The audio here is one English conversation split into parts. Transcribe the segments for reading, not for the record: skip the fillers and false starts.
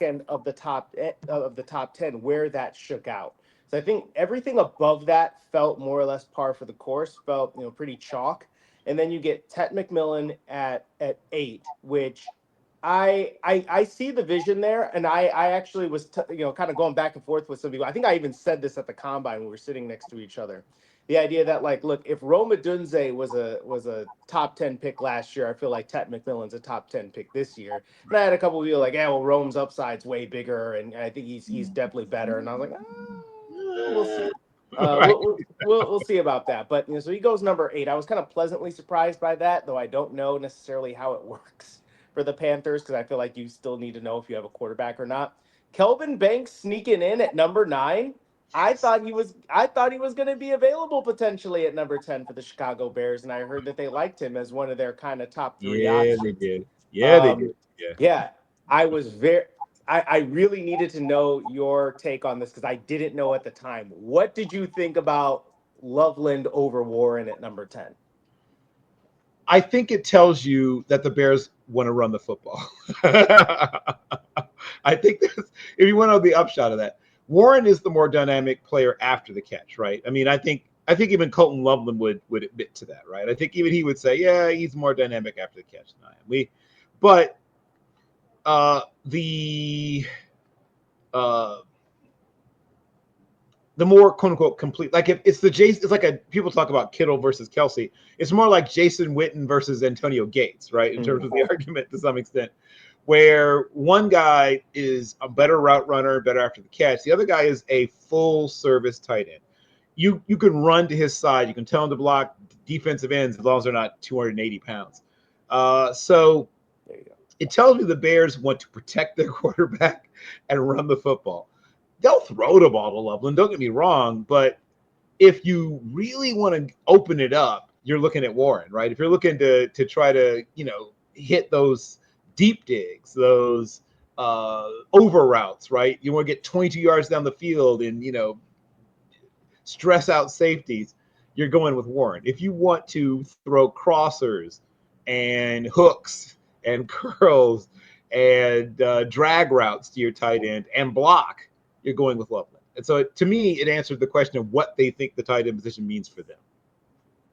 end of the top 10 where that shook out. So I think everything above that felt more or less par for the course, felt pretty chalk. And then you get Ted McMillan at 8, which I see the vision there, and I actually was kind of going back and forth with some people. I think I even said this at the combine when we were sitting next to each other. The idea that, like, look, if Rome Odunze was a top 10 pick last year, I feel like Ted McMillan's a top 10 pick this year. And I had a couple of people like, yeah, well, Rome's upside's way bigger, and I think he's definitely better. And I was like, we'll see. Right. We'll see about that. But so he goes number 8. I was kind of pleasantly surprised by that, though I don't know necessarily how it works for the Panthers because I feel like you still need to know if you have a quarterback or not. Kelvin Banks sneaking in at number 9. I thought he was going to be available potentially at number 10 for the Chicago Bears, and I heard that they liked him as one of their kind of top 3 Yeah, they options. did. Yeah, they Um, did. Yeah. yeah, I was very. I really needed to know your take on this because I didn't know at the time. What did you think about Loveland over Warren at number 10? I think it tells you that the Bears want to run the football. I think that's, if you want to know the upshot of that, Warren is the more dynamic player after the catch, right? I mean, I think even Colton Loveland would admit to that, right? I think even he would say, yeah, he's more dynamic after the catch than I am. But the uh, the more quote unquote complete. Like if it's the Jason, it's like a people talk about Kittle versus Kelsey. It's more like Jason Witten versus Antonio Gates, right? In terms Mm. of the argument to some extent, where one guy is a better route runner, better after the catch. The other guy is a full service tight end. You can run to his side. You can tell him to block defensive ends as long as they're not 280 pounds. So There you go. it tells me the Bears want to protect their quarterback and run the football. They'll throw the ball to Loveland, don't get me wrong, but if you really want to open it up, you're looking at Warren, right? If you're looking to try to, hit those deep digs, those over routes, right? You want to get 22 yards down the field and, stress out safeties, you're going with Warren. If you want to throw crossers and hooks and curls and drag routes to your tight end and block, you're going with Loveland. And so to me, it answered the question of what they think the tight end position means for them.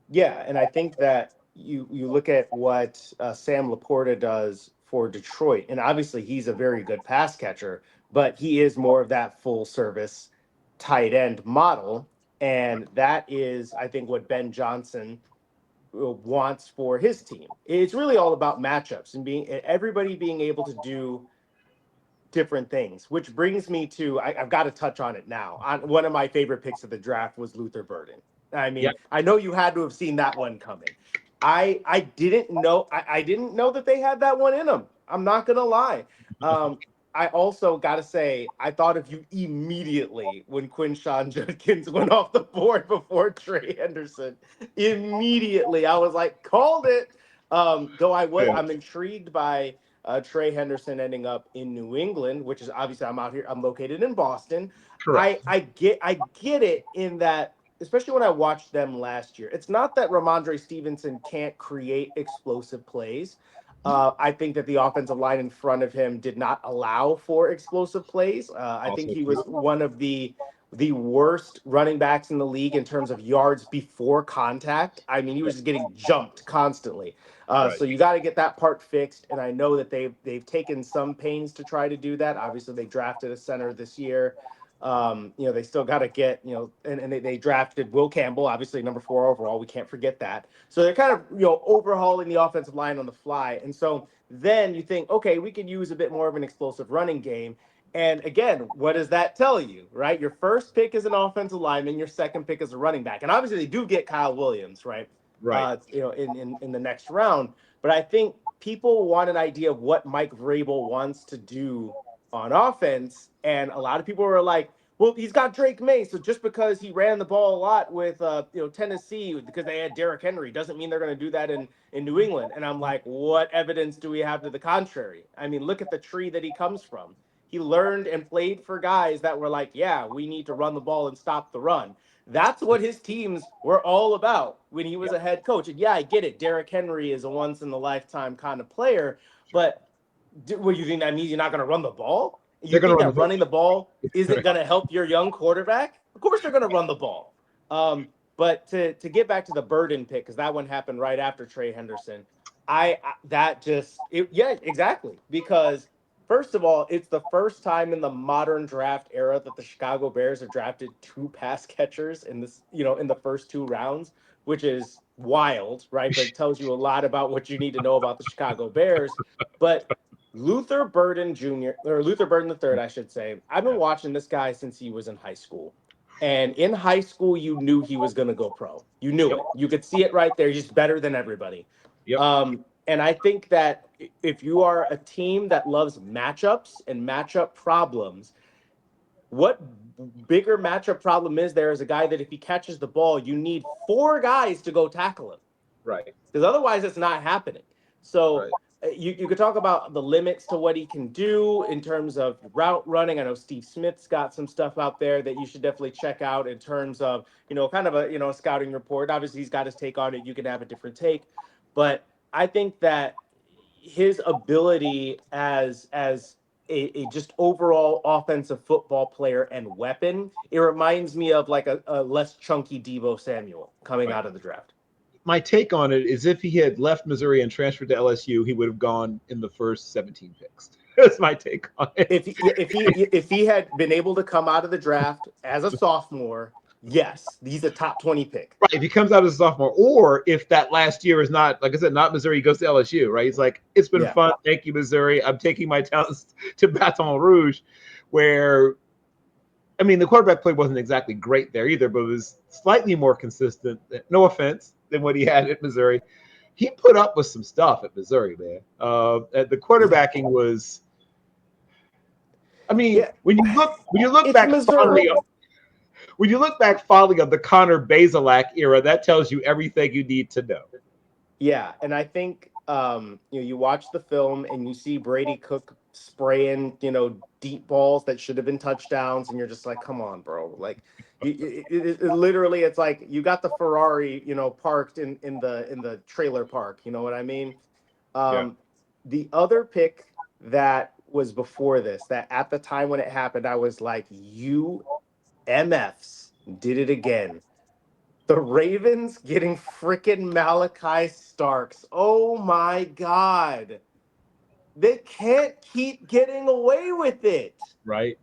Yeah, and I think that you look at what Sam Laporta does for Detroit, and obviously he's a very good pass catcher, but he is more of that full service tight end model, and that is, I think, what Ben Johnson wants for his team. It's really all about matchups and being everybody being able to do different things, which brings me to I've got to touch on it now. One of my favorite picks of the draft was Luther Burden. I Yeah. mean, I know you had to have seen that one coming. I didn't know I didn't know that they had that one in them. I'm not gonna lie. Um, I also got to say I thought of you immediately when Quinshawn Judkins went off the board before Trey Henderson. Immediately, I was like, called it. Though Yeah. I'm intrigued by Trey Henderson ending up in New England, which is obviously I'm out here. I'm located in Boston. Correct. I get it in that, especially when I watched them last year. It's not that Ramondre Stevenson can't create explosive plays. I think that the offensive line in front of him did not allow for explosive plays. I think Also he true. was one of the worst running backs in the league in terms of yards before contact. I mean, he was just getting jumped constantly. Right. So you got to get that part fixed, and I know that they've taken some pains to try to do that. Obviously, they drafted a center this year. They still got to get, and they drafted Will Campbell, obviously number 4 overall. We can't forget that. So they're kind of, overhauling the offensive line on the fly. And so then you think, okay, we could use a bit more of an explosive running game. And again, what does that tell you, right? Your first pick is an offensive lineman, your second pick is a running back. And obviously they do get Kyle Williams, right? Right. In the next round. But I think people want an idea of what Mike Vrabel wants to do on offense, and a lot of people were like, "Well, he's got Drake May, so just because he ran the ball a lot with Tennessee because they had Derrick Henry doesn't mean they're going to do that in New England." And I'm like, "What evidence do we have to the contrary? I mean, look at the tree that he comes from. He learned and played for guys that were like, yeah, we need to run the ball and stop the run." That's what his teams were all about when he was Yep. a head coach. And yeah, I get it. Derrick Henry is a once in a lifetime kind of player, but what do you think that means? You're not going to run the ball? They're You going to think run that the running the football. ball isn't going to help your young quarterback? Of course they're going to run the ball. But to get back to the Burden pick, because that one happened right after Trey Henderson, that just yeah, exactly. Because first of all, it's the first time in the modern draft era that the Chicago Bears have drafted two pass catchers in this, in the first two rounds, which is wild, right? But it tells you a lot about what you need to know about the Chicago Bears. But Luther Burden Jr. or Luther Burden the third, I should say. I've been watching this guy since he was in high school. And in high school, you knew he was going to go pro. You knew Yep. it. You could see it right there. He's better than everybody. Yep. And I think that if you are a team that loves matchups and matchup problems, what bigger matchup problem is there is a guy that if he catches the ball, you need four guys to go tackle him Right. because otherwise it's not happening. So Right. you could talk about the limits to what he can do in terms of route running. I know Steve Smith's got some stuff out there that you should definitely check out in terms of, kind of a scouting report. Obviously, he's got his take on it. You can have a different take. But I think that his ability as a just overall offensive football player and weapon, it reminds me of like a less chunky Deebo Samuel coming Right. out of the draft. My take on it is if he had left Missouri and transferred to LSU, he would have gone in the first 17 picks. That's my take on it. If he had been able to come out of the draft as a sophomore, yes, he's a top 20 pick. Right. If he comes out as a sophomore, or if that last year is not, like I said, not Missouri, he goes to LSU, right? He's like, it's been Yeah. fun. Thank you, Missouri. I'm taking my talents to Baton Rouge, where, I mean, the quarterback play wasn't exactly great there either, but it was slightly more consistent. No offense, than what he had at Missouri. He put up with some stuff at Missouri, man. The quarterbacking was. I mean, Yeah. when you look It's back Missouri. fondly on when you look back fondly on the Connor Bazelak era, that tells you everything you need to know. Yeah, and I think you watch the film and you see Brady Cook spraying deep balls that should have been touchdowns, and you're just like, come on, bro. Like, literally, it's like you got the Ferrari parked in the trailer park. You know what I mean? Yeah. The other pick that was before this, that at the time when it happened, I was like, you MFs did it again. The Ravens getting freaking Malachi Starks. Oh my God. They can't keep getting away with it. Right.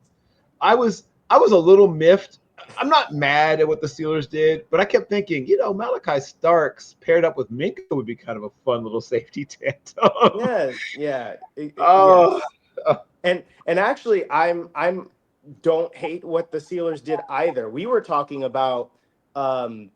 I was a little miffed. I'm not mad at what the Steelers did, but I kept thinking, Malachi Starks paired up with Minka would be kind of a fun little safety tandem. Yes, yeah, Oh, yes. And actually I'm don't hate what the Steelers did either. We were talking about um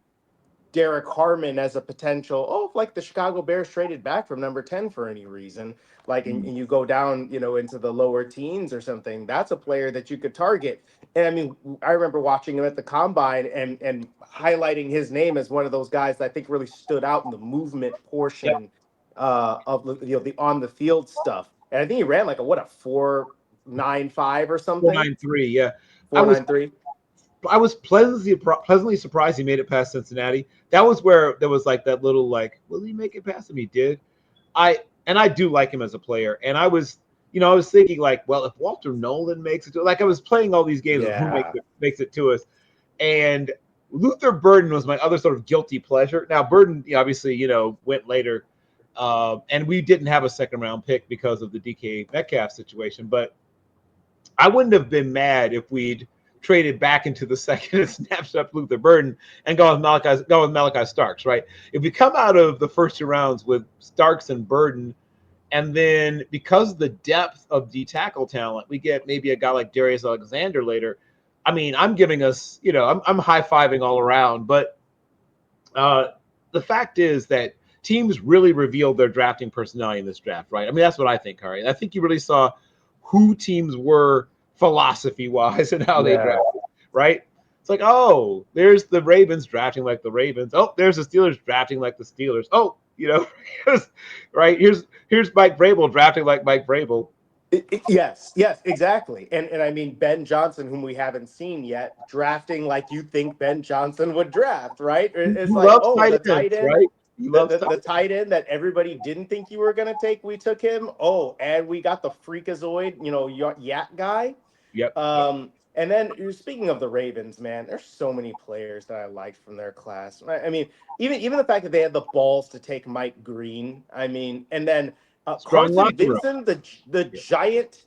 Derek Harmon as a potential, like the Chicago Bears traded back from number 10 for any reason, like, and you go down, into the lower teens or something, that's a player that you could target. And I mean, I remember watching him at the combine and highlighting his name as one of those guys that I think really stood out in the movement yep. portion of the on the field stuff. And I think he ran like a 4.95 or something, 493. Yeah. I was 4.93. I was pleasantly surprised he made it past Cincinnati. That was where there was like that little like, will he make it past him? He did. I do like him as a player, and I was thinking like, well, if Walter Nolan makes it to, like I was playing all these games of who Yeah. makes it to us, and Luther Burden was my other sort of guilty pleasure. Now Burden obviously went later, and we didn't have a second round pick because of the DK Metcalf situation, but I wouldn't have been mad if we'd traded back into the second and snapped up Luther Burden and go with Malachi Starks, right? If we come out of the first two rounds with Starks and Burden, and then because of the depth of D tackle talent, we get maybe a guy like Darius Alexander later. I mean, I'm giving us, I'm high fiving all around, but the fact is that teams really revealed their drafting personality in this draft, right? I mean, that's what I think, Khari. I think you really saw who teams were philosophy-wise and how they Yeah. drafted, right? It's like, oh, there's the Ravens drafting like the Ravens. Oh, there's the Steelers drafting like the Steelers. Oh, right? Here's Mike Vrabel drafting like Mike Vrabel. Yes, yes, exactly. And I mean Ben Johnson, whom we haven't seen yet, drafting like you think Ben Johnson would draft, right? It's Who like, loves oh, tight the ends, tight end. right? He The, loves the, tight the tight end that everybody didn't think you were going to take, we took him. Oh, and we got the freakazoid, yak guy. Yep. Yep. And then speaking of the Ravens, man, there's so many players that I liked from their class. I mean, even the fact that they had the balls to take Mike Green. I mean, and then Strong Carson locker room. Vinson, the Yeah. giant,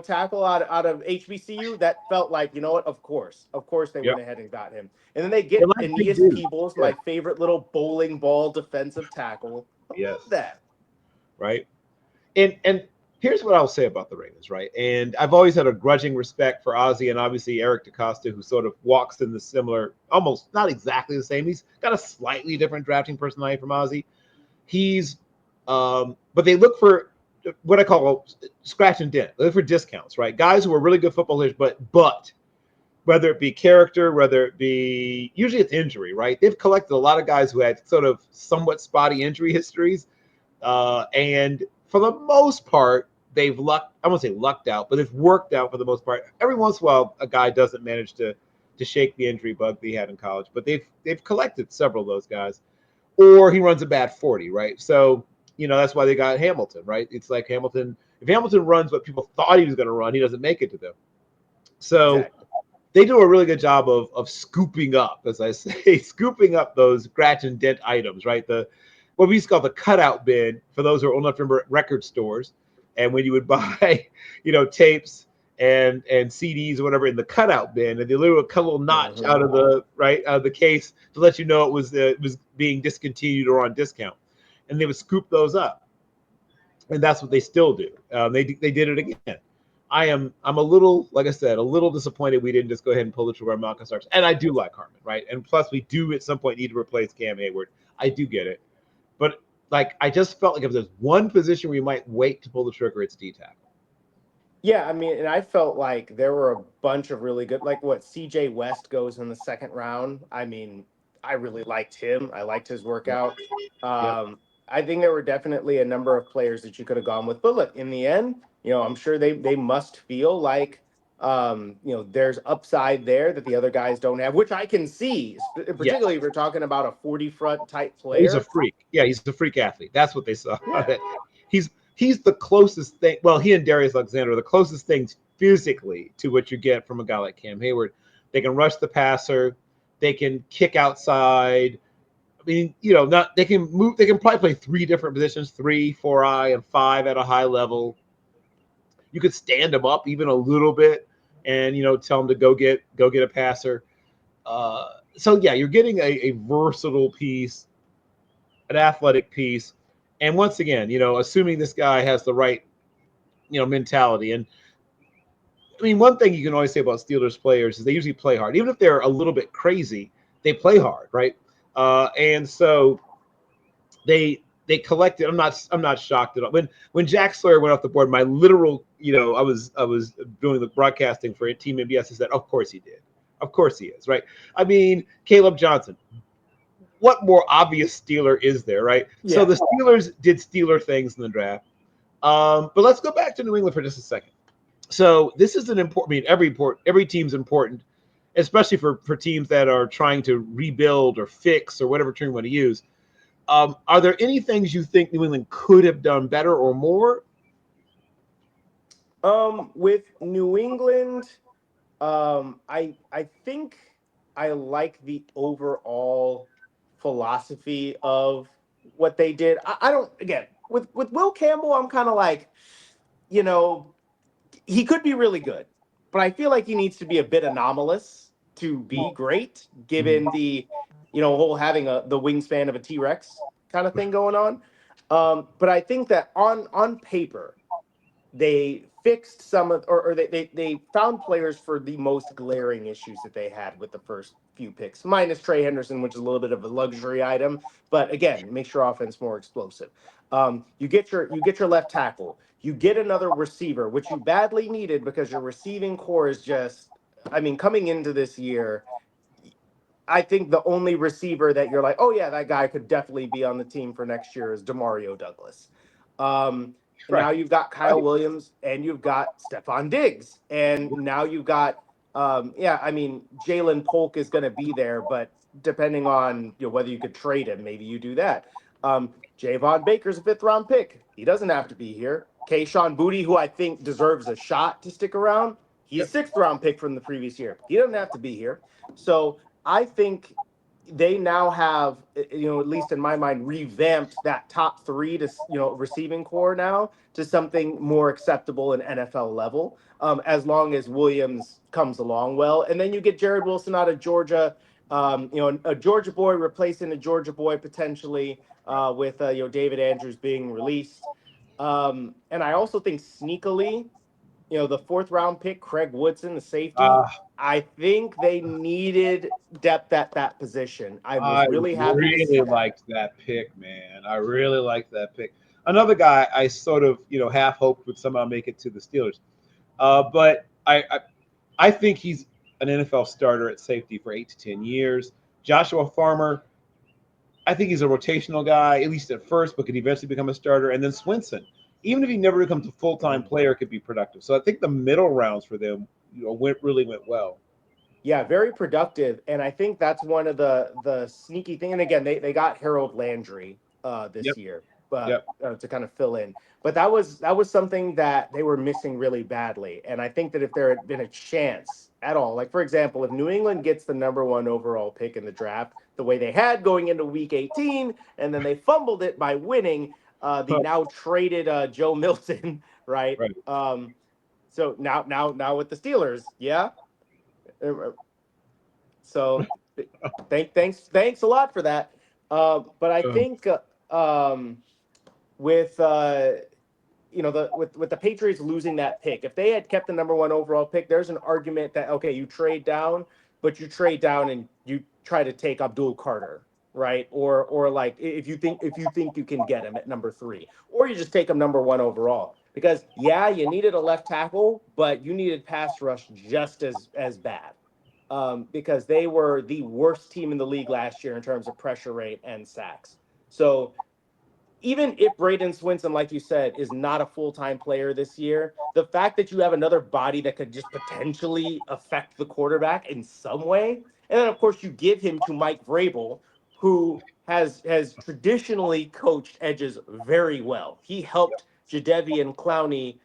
tackle out of HBCU, that felt like, what? Of course, they Yep. went ahead and got him. And then they They get like big Aeneas dudes. Peebles, Yeah. my favorite little bowling ball defensive tackle. I Yes. love that. Right. And here's what I'll say about the Ravens, right? And I've always had a grudging respect for Ozzie and obviously Eric DeCosta, who sort of walks in the similar, almost not exactly the same. He's got a slightly different drafting personality from Ozzie. He's, but they look for what I call scratch and dent. They look for discounts, right? Guys who are really good football players, but whether it be character, whether it be usually it's injury, right? They've collected a lot of guys who had sort of somewhat spotty injury histories, and for the most part, they've lucked. I won't say lucked out, but they've worked out for the most part. Every once in a while, a guy doesn't manage to shake the injury bug that he had in college, but they've collected several of those guys. Or he runs a bad 40, right? So that's why they got Hamilton, right? It's like Hamilton. If Hamilton runs what people thought he was going to run, he doesn't make it to them. So Exactly. they do a really good job of scooping up, as I say, scooping up those scratch and dent items, right? The what we used to call the cutout bin for those who are old enough to remember record stores, and when you would buy, tapes and CDs or whatever in the cutout bin, and they literally would cut a little notch Hmm. out of the case to let you know it was being discontinued or on discount, and they would scoop those up, and that's what they still do. They did it again. I'm a little, like I said, a little disappointed we didn't just go ahead and pull the trigger on Malcolm Starks. And I do like Harmon, right? And plus, we do at some point need to replace Cam Hayward. I do get it, but like I just felt like if there's one position where you might wait to pull the trigger, it's D tackle. Yeah, I mean, and I felt like there were a bunch of really good, like what CJ West goes in the second round. I mean, I really liked him. I liked his Yep. workout. Yep. I think there were definitely a number of players that you could have gone with. But look, in the end, I'm sure they must feel like there's upside there that the other guys don't have, which I can see, Yes. particularly if you're talking about a 40 front type He's a player. freak. Yeah, he's a freak athlete. That's what they saw. Yeah. He's the closest thing. Well, he and Darius Alexander are the closest things physically to what you get from a guy like Cam Hayward. They can rush the passer. They can kick outside. I mean, not they can move. They can probably play three different positions: 3, 4-eye, and 5 at a high level. You could stand them up even a little bit, and tell them to go get a passer. So yeah, you're getting a versatile piece, an athletic piece, and once again, assuming this guy has the right mentality. And I mean, one thing you can always say about Steelers players is they usually play hard, even if they're a little bit crazy. They play hard, right? And so they collected. I'm not shocked at all. When Jack Sawyer went off the board, my literal, I was doing the broadcasting for Team MBS. He said, "Of course he did. Of course he is." Right? I mean, Caleb Johnson. What more obvious Steeler is there, right? So Yeah. the Steelers did Steeler things in the draft. But let's go back to New England for just a second. So this is an important. I mean, every team's important, especially for teams that are trying to rebuild or fix or whatever term you want to use. Are there any things you think New England could have done better or more? With New England, I think I like the overall philosophy of what they did. I don't, again, with Will Campbell, I'm kind of like, you know, he could be really good, but I feel like he needs to be a bit anomalous to be great, given Mhm. the whole having the wingspan of a T-Rex kind of thing going on. But I think that on paper they fixed some of, or they found players for the most glaring issues that they had with the first few picks, minus Trey Henderson, which is a little bit of a luxury item. But again, makes your offense more explosive. You get your left tackle. You get another receiver, which you badly needed because your receiving core is just. I mean, coming into this year, I think the only receiver that you're like, oh yeah, that guy could definitely be on the team for next year is Demario Douglas. And Right. now you've got Kyle Right. Williams and you've got Stephon Diggs, and now you've got yeah, I mean Jalen Polk is going to be there, but depending on whether you could trade him, maybe you do that. Javon Baker's a 5th-round pick. He doesn't have to be here. Kayshawn Booty, who I think deserves a shot to stick around, he's Yep. 6th-round pick from the previous year. He doesn't have to be here. So I think they now have, at least in my mind, revamped that top three to, receiving core now to something more acceptable in NFL level, as long as Williams comes along well. And then you get Jared Wilson out of Georgia, a Georgia boy replacing a Georgia boy potentially, with David Andrews being released. And I also think sneakily, the 4th-round pick, Craig Woodson, the safety. Uh, I think they needed depth at that position. I was I really happy to really see that. liked that pick, man. I really liked that pick. Another guy I sort of, half hoped would somehow make it to the Steelers. But I think he's an NFL starter at safety for 8 to 10 years. Joshua Farmer, I think he's a rotational guy, at least at first, but could eventually become a starter. And then Swinson, even if he never becomes a full-time player, could be productive. So I think the middle rounds for them, really went well. Yeah, very productive, and I think that's one of the sneaky thing. And again, they got Harold Landry this Yep. year, Yep. to kind of fill in. But that was something that they were missing really badly. And I think that if there had been a chance at all, like for example, if New England gets the #1 overall pick in the draft, the way they had going into Week 18, and then they fumbled it by winning the now traded Joe Milton, right? Right. So now with the Steelers, yeah. So thanks a lot for that. But I think with with the Patriots losing that pick, if they had kept the #1 overall pick, there's an argument that okay, you trade down, but you trade down and you try to take Abdul Carter, right? Or like if you think you can get him at #3, or you just take him #1 overall. Because yeah, you needed a left tackle, but you needed pass rush just as bad, because they were the worst team in the league last year in terms of pressure rate and sacks. So even if Braden Swinson, like you said, is not a full-time player this year, the fact that you have another body that could just potentially affect the quarterback in some way, and then of course you give him to Mike Vrabel, who has traditionally coached edges very well. He helped Jadeveon Clowney,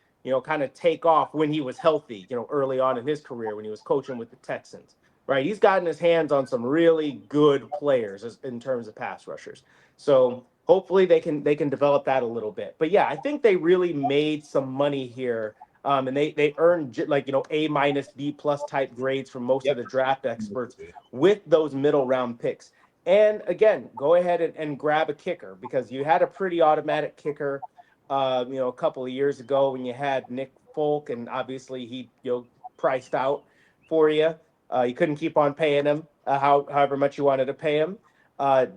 kind of take off when he was healthy, early on in his career when he was coaching with the Texans. Right, he's gotten his hands on some really good players in terms of pass rushers. So hopefully they can develop that a little bit. But yeah, I think they really made some money here. And they earned A-, B+ type grades from most of Yep. the draft experts with those middle round picks. And again, go ahead and grab a kicker, because you had a pretty automatic kicker, a couple of years ago when you had Nick Folk, and obviously he priced out for you. You couldn't keep on paying him however much you wanted to pay him.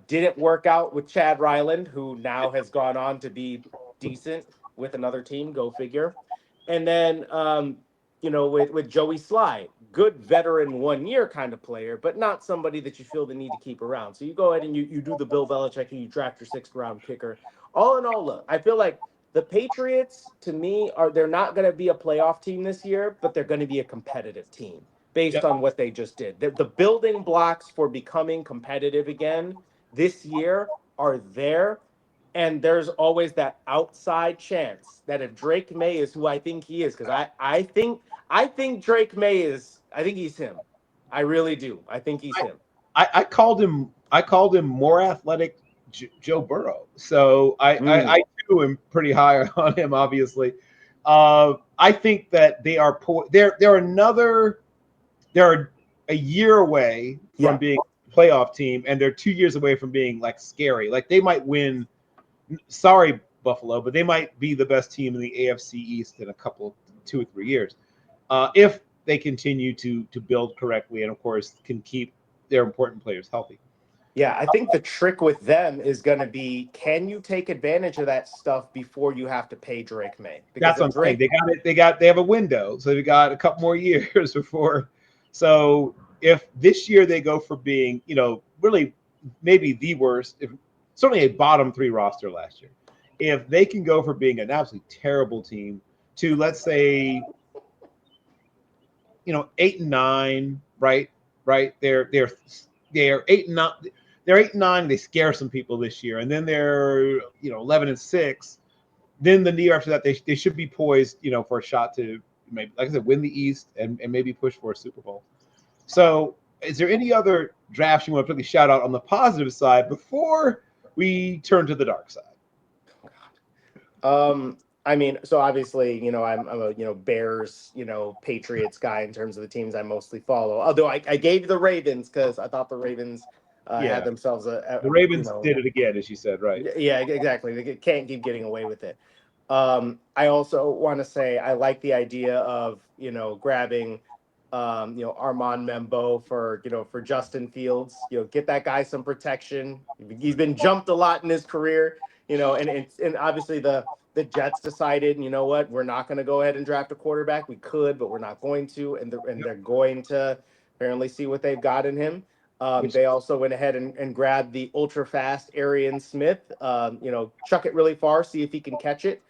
Didn't work out with Chad Ryland, who now has gone on to be decent with another team. Go figure. And then, with Joey Sly, good veteran 1 year kind of player, but not somebody that you feel the need to keep around. So you go ahead and you do the Bill Belichick and you draft your 6th-round kicker. All in all, look, I feel like the Patriots, to me, they're not going to be a playoff team this year, but they're going to be a competitive team based Yep. on what they just did. The building blocks for becoming competitive again this year are there. And there's always that outside chance that if Drake May is who I think he is, because I think Drake May is, I think he's him. I really do. I think he's him. I called him. I called him more athletic Joe Burrow. So I too am pretty high on him. Obviously, I think that they are poor. They're a year away from Yeah. being a playoff team, and they're 2 years away from being like scary. Like they might win. Sorry, Buffalo, but they might be the best team in the AFC East in a couple, 2 or 3 years, if they continue to build correctly, and of course can keep their important players healthy. Yeah, I think the trick with them is going to be, can you take advantage of that stuff before you have to pay Drake May? Because That's what if I'm saying. Drake, They have a window, so they got a couple more years before. So if this year they go for being, really maybe the worst, if certainly a bottom 3 roster last year, if they can go for being an absolutely terrible team to, let's say, 8 and 9, right? They're they're 8-9. They're 8-9. They scare some people this year, and then they're 11-6. Then the year after that, they should be poised, for a shot to maybe, like I said, win the East and maybe push for a Super Bowl. So, is there any other drafts you want to really shout out on the positive side before we turn to the dark side? I mean, so obviously, I'm a Bears, Patriots guy in terms of the teams I mostly follow. Although I gave the Ravens because I thought the Ravens had themselves the Ravens did it again, as you said, right? Yeah, exactly. They can't keep getting away with it. I also want to say I like the idea of grabbing Armand Membo for Justin Fields. Get that guy some protection. He's been jumped a lot in his career. And obviously the Jets decided, you know what, we're not going to go ahead and draft a quarterback. We could, but we're not going to, and they're going to apparently see what they've got in him. They also went ahead and grabbed the ultra fast Arian Smith. Chuck it really far, see if he can catch it.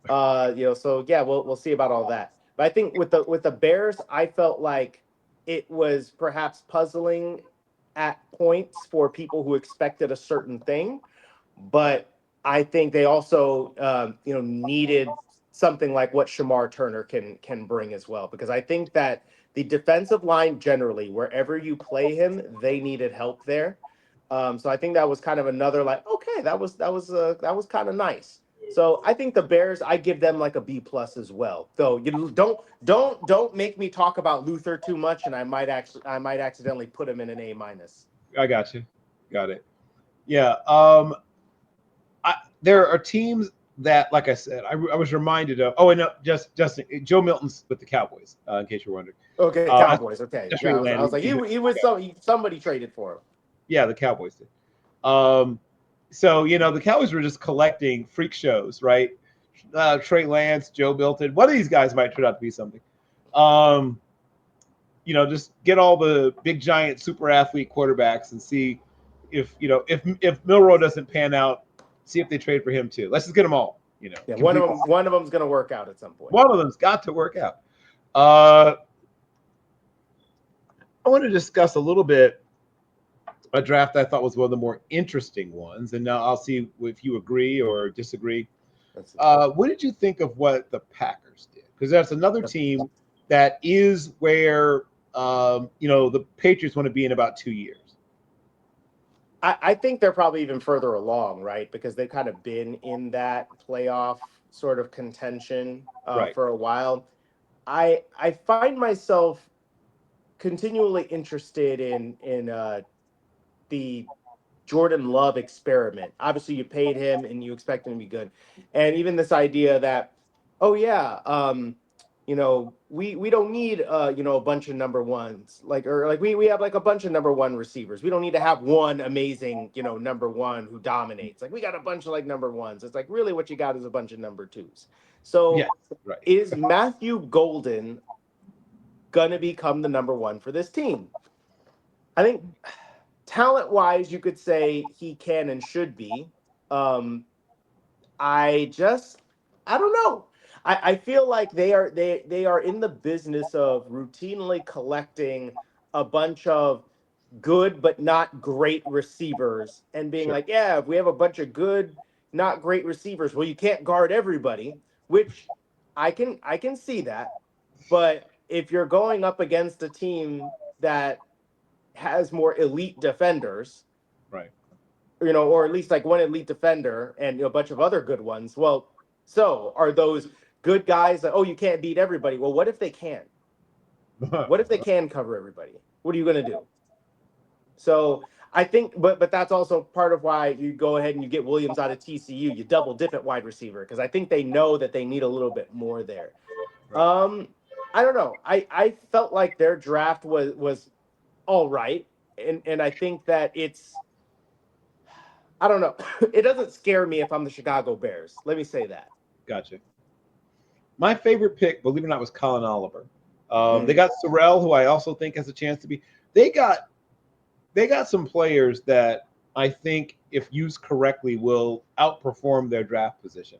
So yeah, we'll see about all that. But I think with the Bears, I felt like it was perhaps puzzling at points for people who expected a certain thing, but I think they also needed something like what Shamar Turner can bring as well, because I think that the defensive line generally, wherever you play him, they needed help there. So I think that was kind of another okay, that was kind of nice. So I think the Bears, I give them like a B plus as well. Though don't make me talk about Luther too much, and I might accidentally put him in an A minus. I got you. Got it. Yeah. There are teams that, like I said, I was reminded of. Oh, and no, just Joe Milton's with the Cowboys. In case you're wondering. Okay, Cowboys. Okay, That's yeah, where I was like, he was somebody traded for him. Yeah, the Cowboys did. So the Cowboys were just collecting freak shows, right? Trey Lance, Joe Milton. One of these guys might turn out to be something. Just get all the big giant super athlete quarterbacks and see if Milroe doesn't pan out, see if they trade for him too. Let's just get them all. Yeah, one of them's going to work out at some point. One of them's got to work out. I want to discuss a little bit a draft I thought was one of the more interesting ones, and now I'll see if you agree or disagree. What did you think of what the Packers did? Because that's another team that is where the Patriots want to be in about 2 years. I think they're probably even further along, right? Because they've kind of been in that playoff sort of contention for a while. I find myself continually interested in the Jordan Love experiment. Obviously, you paid him and you expect him to be good, and even this idea that, we don't need a bunch of number ones, we have like a bunch of number one receivers. We don't need to have one amazing number one who dominates. Like, we got a bunch of like number ones. It's like, really what you got is a bunch of number twos. So is Matthew Golden gonna become the number one for this team? I think talent wise, you could say he can and should be. I don't know. I feel like they are in the business of routinely collecting a bunch of good but not great receivers and being like, yeah, if we have a bunch of good, not great receivers, well, you can't guard everybody, which I can see that. But if you're going up against a team that has more elite defenders, right? Or at least like one elite defender and a bunch of other good ones. Well, so are those good guys that, you can't beat everybody? Well, what if they can? What if they can cover everybody? What are you going to do? So I think, but that's also part of why you go ahead and you get Williams out of TCU. You double dip at wide receiver because I think they know that they need a little bit more there. I don't know. I felt like their draft was all right, and I think that I don't know. It doesn't scare me if I'm the Chicago Bears. Let me say that. Gotcha. My favorite pick, believe it or not, was Colin Oliver. They got Sorrell, who I also think has a chance to be. They got some players that I think, if used correctly, will outperform their draft position.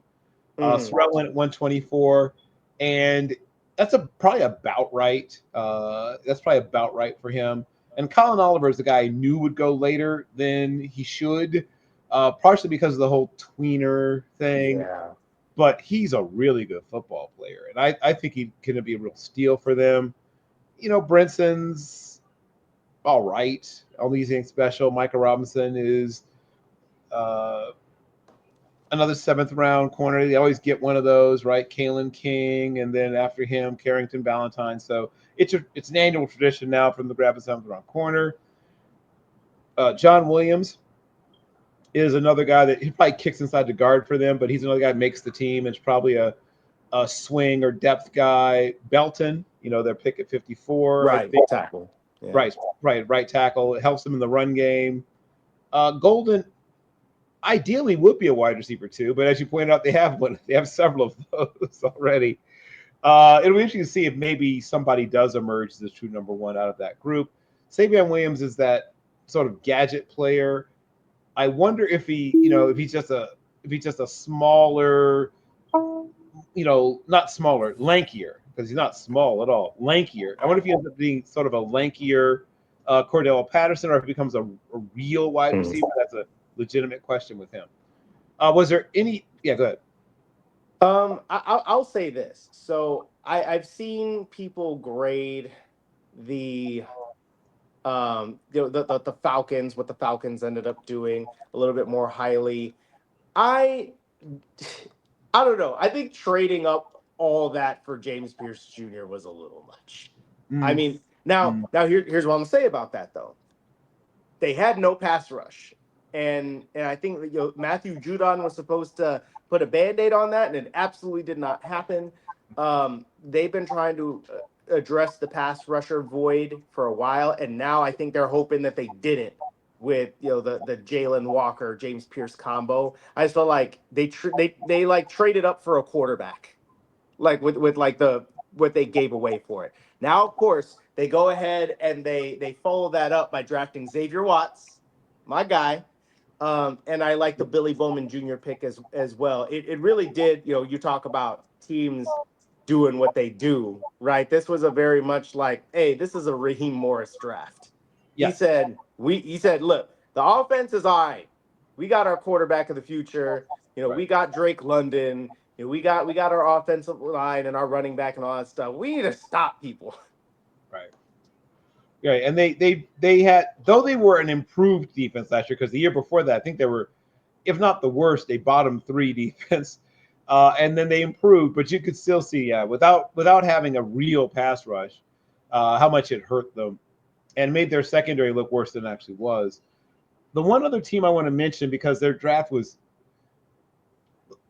Sorrell went at 124, and that's probably about right. That's probably about right for him. And Colin Oliver is the guy I knew would go later than he should, partially because of the whole tweener thing. Yeah. But he's a really good football player, and I think he's going to be a real steal for them. Brinson's all right. Only anything special. Micah Robinson is another 7th-round corner. They always get one of those, right? Kalen King, and then after him, Carrington Valentine. So it's an annual tradition now from the grab a 7th-round corner. John Williams is another guy that he probably kicks inside the guard for them, but he's another guy that makes the team. It's probably a swing or depth guy. Belton, their pick at 54. Right, tackle. Yeah. Right tackle. It helps them in the run game. Golden ideally would be a wide receiver too, but as you pointed out, they have one. They have several of those already. It'll be interesting to see if maybe somebody does emerge as the true number one out of that group. Savion Williams is that sort of gadget player. I wonder if if he's just a smaller, not smaller, lankier, because he's not small at all, lankier. I wonder if he ends up being sort of a lankier Cordell Patterson, or if he becomes a real wide receiver. That's a legitimate question with him. Was there any? Yeah, go ahead. I'll say this. So I've seen people grade the the Falcons, what the Falcons ended up doing a little bit more highly. I don't know. I think trading up all that for James Pierce Jr. was a little much. I mean, now here's what I'm gonna say about that though. They had no pass rush. And I think Matthew Judon was supposed to put a Band-Aid on that, and it absolutely did not happen. They've been trying to address the pass rusher void for a while, and now I think they're hoping that they did it with the Jalen Walker James Pierce combo. I just felt like they like traded up for a quarterback, like with like what they gave away for it. Now, of course, they go ahead and they follow that up by drafting Xavier Watts, my guy. And I like the Billy Bowman Jr. pick as well. It really did, you talk about teams doing what they do, right? This was a very much like, hey, this is a Raheem Morris draft. Yeah. He said, look, the offense is all right. We got our quarterback of the future. Right. We got Drake London. We got our offensive line and our running back and all that stuff. We need to stop people. Right. Yeah, and they had, though they were an improved defense last year, because the year before that, I think they were, if not the worst, a bottom 3 defense. And then they improved, but you could still see, without having a real pass rush, how much it hurt them and made their secondary look worse than it actually was. The one other team I want to mention, because their draft was,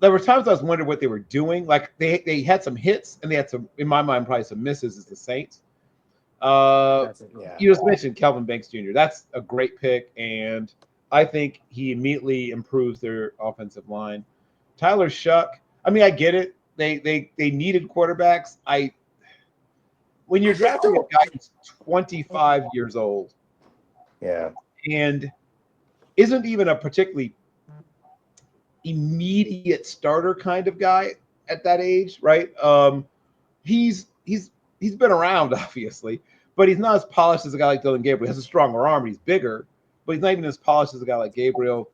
there were times I was wondering what they were doing. Like they had some hits and they had some, in my mind, probably some misses, is the Saints. You just mentioned Kelvin Banks Jr. That's a great pick, and I think he immediately improves their offensive line. Tyler Shuck, I mean, I get it. They needed quarterbacks. When you're drafting a guy who's 25 years old, and isn't even a particularly immediate starter kind of guy at that age, right? He's been around, obviously, but he's not as polished as a guy like Dylan Gabriel. He has a stronger arm. He's bigger, but he's not even as polished as a guy like Gabriel.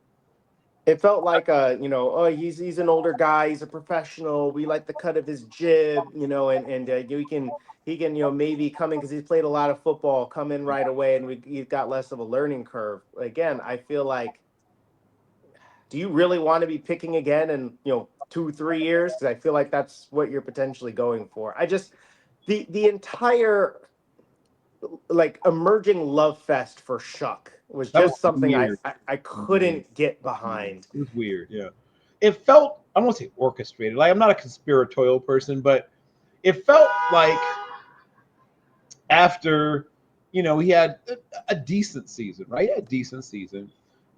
It felt like he's an older guy. He's a professional. We like the cut of his jib, and he can maybe come in because he's played a lot of football, come in right away, and he's got less of a learning curve. Again, I feel like, do you really want to be picking again in 2-3 years? Because I feel like that's what you're potentially going for. I just the entire like emerging love fest for Shuck was just something I couldn't get behind. It was weird, yeah. It felt, I don't want to say orchestrated. Like, I'm not a conspiratorial person, but it felt like after, he had a decent season, right? A decent season,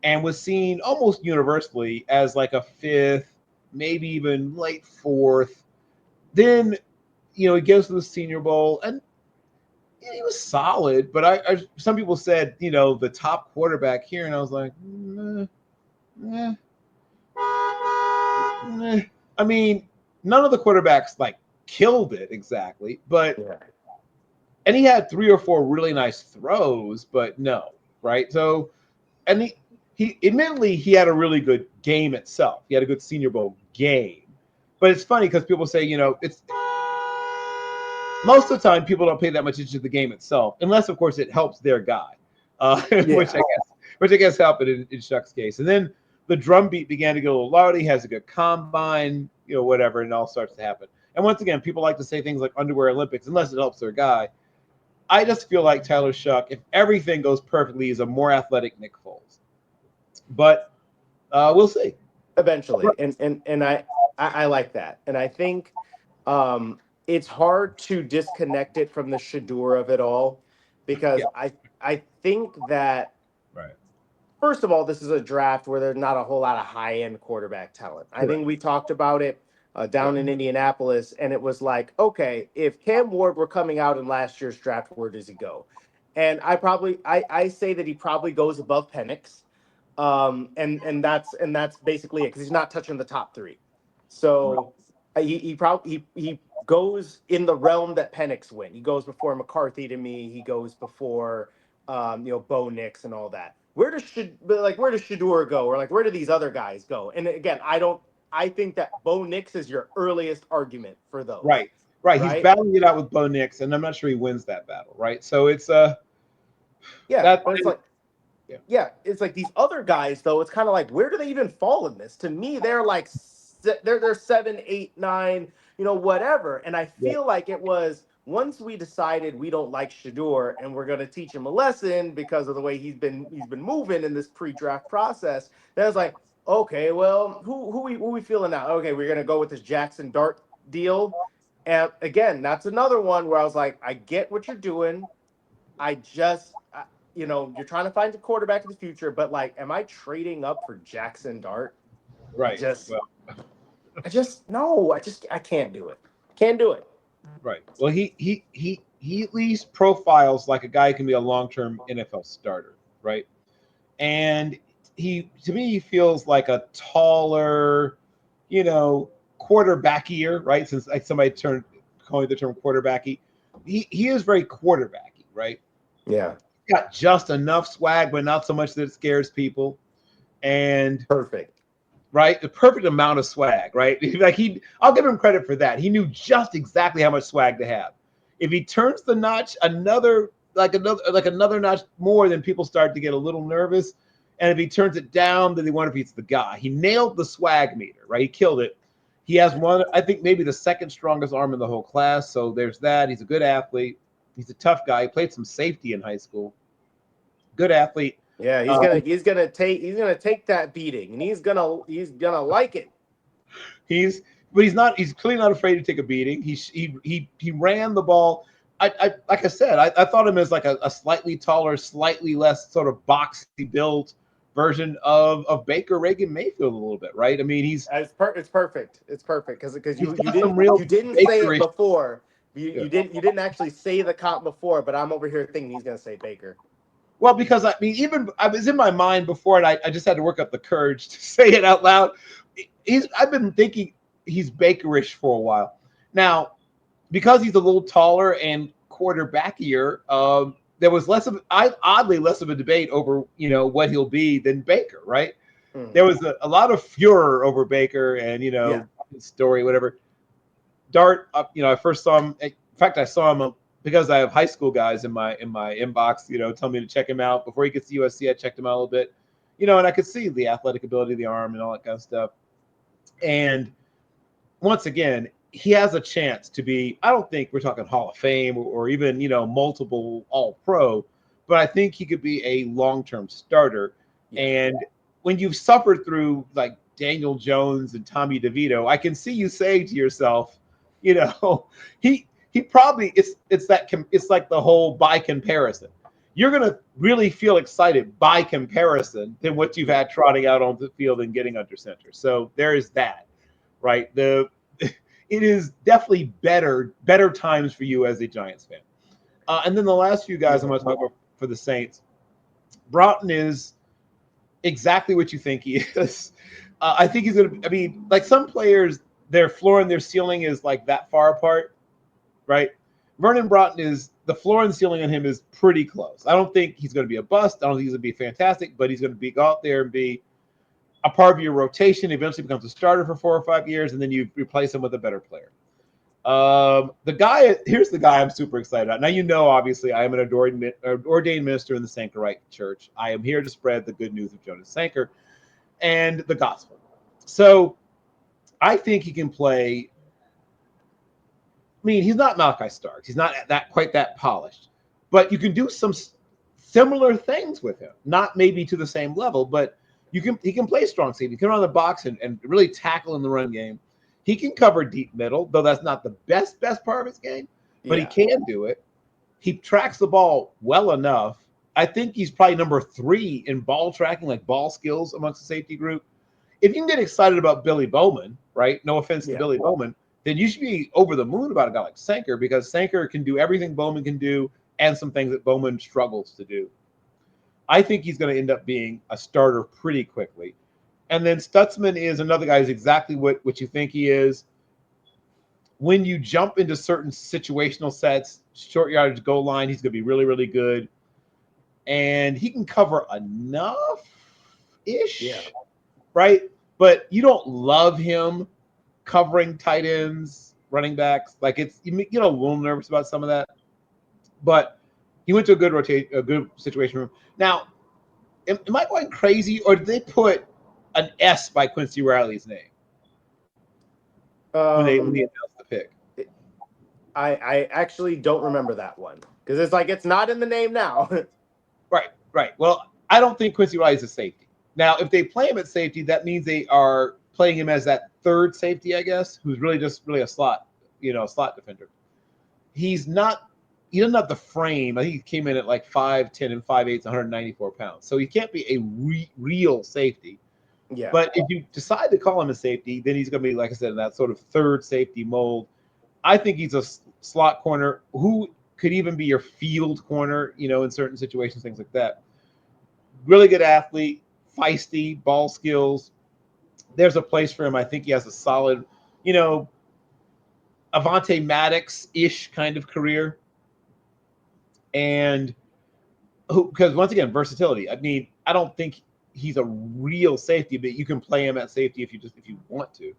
and was seen almost universally as like a 5th, maybe even late 4th. Then, he goes to the Senior Bowl, and he was solid, but some people said, the top quarterback here, and I was like, I mean, none of the quarterbacks like killed it exactly, but And he had 3 or 4 really nice throws, but no, right? So, and he admittedly he had a really good game itself. He had a good Senior Bowl game. But it's funny because people say, it's most of the time people don't pay that much attention to the game itself, unless of course it helps their guy, Yeah. which I guess helped in Shuck's case. And then the drum beat began to get a little louder. He has a good combine, whatever, and it all starts to happen. And once again, people like to say things like underwear Olympics, unless it helps their guy. I just feel like Tyler Shuck, if everything goes perfectly, is a more athletic Nick Foles. But we'll see. Eventually, and I like that, and I think it's hard to disconnect it from the Shadur of it all, because Yeah. I think that, Right. first of all, this is a draft where there's not a whole lot of high end quarterback talent. I think Correct. we talked about it down in Indianapolis, and it was like, okay, if Cam Ward were coming out in last year's draft, where does he go? And I say that he probably goes above Penix, and that's basically it, because he's not touching the top three. So he probably he goes in the realm that Penix went. He goes before McCarthy to me. He goes before Bo Nix and all that. Where does Shadur go, or like where do these other guys go? And again, I think that Bo Nix is your earliest argument for those. Right. Right. He's Right. battling it out with Bo Nix, and I'm not sure he wins that battle. Right. So it's Yeah, that. but it's like, Yeah. yeah, it's like these other guys though. It's kind of like, where do they even fall in this? To me, they're like they're 7, 8, 9, whatever. And I Yeah. feel like it was once we decided we don't like Shador and we're going to teach him a lesson because of the way he's been moving in this pre-draft process. Then it's like, okay, well, who we feeling now? Okay, we're going to go with this Jackson Dart deal. And again, that's another one where I was like, I get what you're doing. I just, you're trying to find a quarterback in the future, but like, am I trading up for Jackson Dart? I Right. just, Well. no, I can't do it. Can't do it. Right. Well, he at least profiles like a guy who can be a long-term NFL starter, right? And to me he feels like a taller, quarterbackier, right? Since like somebody turned calling the term quarterbacky, he is very quarterbacky, right? Yeah. Got just enough swag, but not so much that it scares people. And Perfect. right, the perfect amount of swag, right? Like I'll give him credit for that. He knew just exactly how much swag to have. If he turns the notch another notch more, then people start to get a little nervous. And if he turns it down, then they wonder if he's the guy. He nailed the swag meter, right? He killed it. He has I think maybe the second strongest arm in the whole class. So there's that. He's a good athlete. He's a tough guy. He played some safety in high school. Good athlete. Yeah, he's gonna take that beating, and he's gonna like it. He's clearly not afraid to take a beating. He ran the ball. Like I said, I thought him as like a slightly taller, slightly less sort of boxy built version of Baker Reagan Mayfield a little bit, right? I mean, It's perfect. It's perfect because he's you got didn't some real you didn't say it Bakerish. before. You, Yeah. you didn't actually say the comp before, but I'm over here thinking he's gonna say Baker. Well, because I mean, even I was in my mind before, and I just had to work up the courage to say it out loud. I've been thinking he's Bakerish for a while now, because he's a little taller and quarterbackier. There was oddly less of a debate over what he'll be than Baker, right? Hmm. There was a lot of furor over Baker and Yeah. his story, whatever. Dart, I first saw him. In fact, I saw him because I have high school guys in my inbox, telling me to check him out before he gets to USC. I checked him out a little bit, and I could see the athletic ability of the arm and all that kind of stuff. And once again, he has a chance to be. I don't think we're talking Hall of Fame or even multiple All Pro, but I think he could be a long-term starter. Yeah. And when you've suffered through like Daniel Jones and Tommy DeVito, I can see you saying to yourself, he probably it's like the whole by comparison. You're gonna really feel excited by comparison than what you've had trotting out on the field and getting under center. So there is that, right? It is definitely better times for you as a Giants fan. And then the last few guys I'm going to talk about for the Saints, Broughton is exactly what you think he is. I think he's going to. I mean, like some players, their floor and their ceiling is like that far apart, right? Vernon Broughton is the floor and ceiling on him is pretty close. I don't think he's going to be a bust. I don't think he's going to be fantastic, but he's going to go out there and be a part of your rotation. Eventually becomes a starter for 4 or 5 years, and then you replace him with a better player. Here's the guy I'm super excited about. Now, obviously, I am an ordained minister in the Sankarite Church. I am here to spread the good news of Jonas Sanker and the gospel. So I think he can play. I mean, he's not Malachi Starks. He's not quite that polished, but you can do some similar things with him. Not maybe to the same level, but he can play strong safety. He can run the box and really tackle in the run game. He can cover deep middle, though that's not the best part of his game, but he can do it. He tracks the ball well enough. I think he's probably number 3 in ball tracking, like ball skills amongst the safety group. If you can get excited about Billy Bowman, right? No offense to Billy Bowman, then you should be over the moon about a guy like Sanker, because Sanker can do everything Bowman can do and some things that Bowman struggles to do. I think he's going to end up being a starter pretty quickly. And then Stutzman is another guy who's exactly what you think he is. When you jump into certain situational sets, short yardage goal line, he's going to be really, really good. And he can cover enough-ish, right? But you don't love him covering tight ends, running backs. Like, you get a little nervous about some of that. But he went to a good situation room. Now, am I going crazy, or did they put an S by Quincy Riley's name when they announced the pick? I actually don't remember that one, because it's not in the name now. Right. Well, I don't think Quincy Riley's a safety. Now, if they play him at safety, that means they are playing him as that third safety, I guess, who's really a slot, a slot defender. He doesn't have the frame. I think he came in at like 5'10" and 5'8", 194 pounds. So he can't be a real safety. Yeah. But if you decide to call him a safety, then he's going to be, like I said, in that sort of third safety mold. I think he's a slot corner who could even be your field corner, in certain situations, things like that. Really good athlete, feisty, ball skills. There's a place for him. I think he has a solid, Avonte Maddox-ish kind of career. And because, once again, versatility. I mean, I don't think he's a real safety, but you can play him at safety if you want to.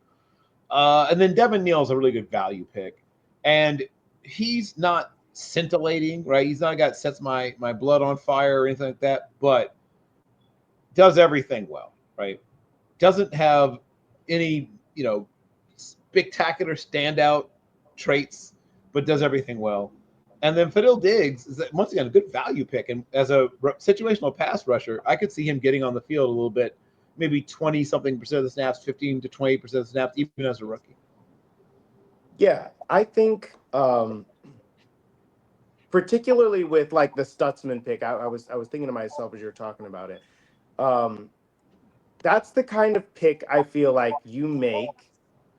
And then Devin Neal is a really good value pick. And he's not scintillating, right? He's not a guy that sets my blood on fire or anything like that, but does everything well, right? Doesn't have any, spectacular standout traits, but does everything well. And then Fadil Diggs is, once again, a good value pick. And as a situational pass rusher, I could see him getting on the field a little bit, maybe 20-something% of the snaps, 15 to 20% of the snaps, even as a rookie. Yeah, I think particularly with like the Stutzman pick, I was thinking to myself as you were talking about it. That's the kind of pick I feel like you make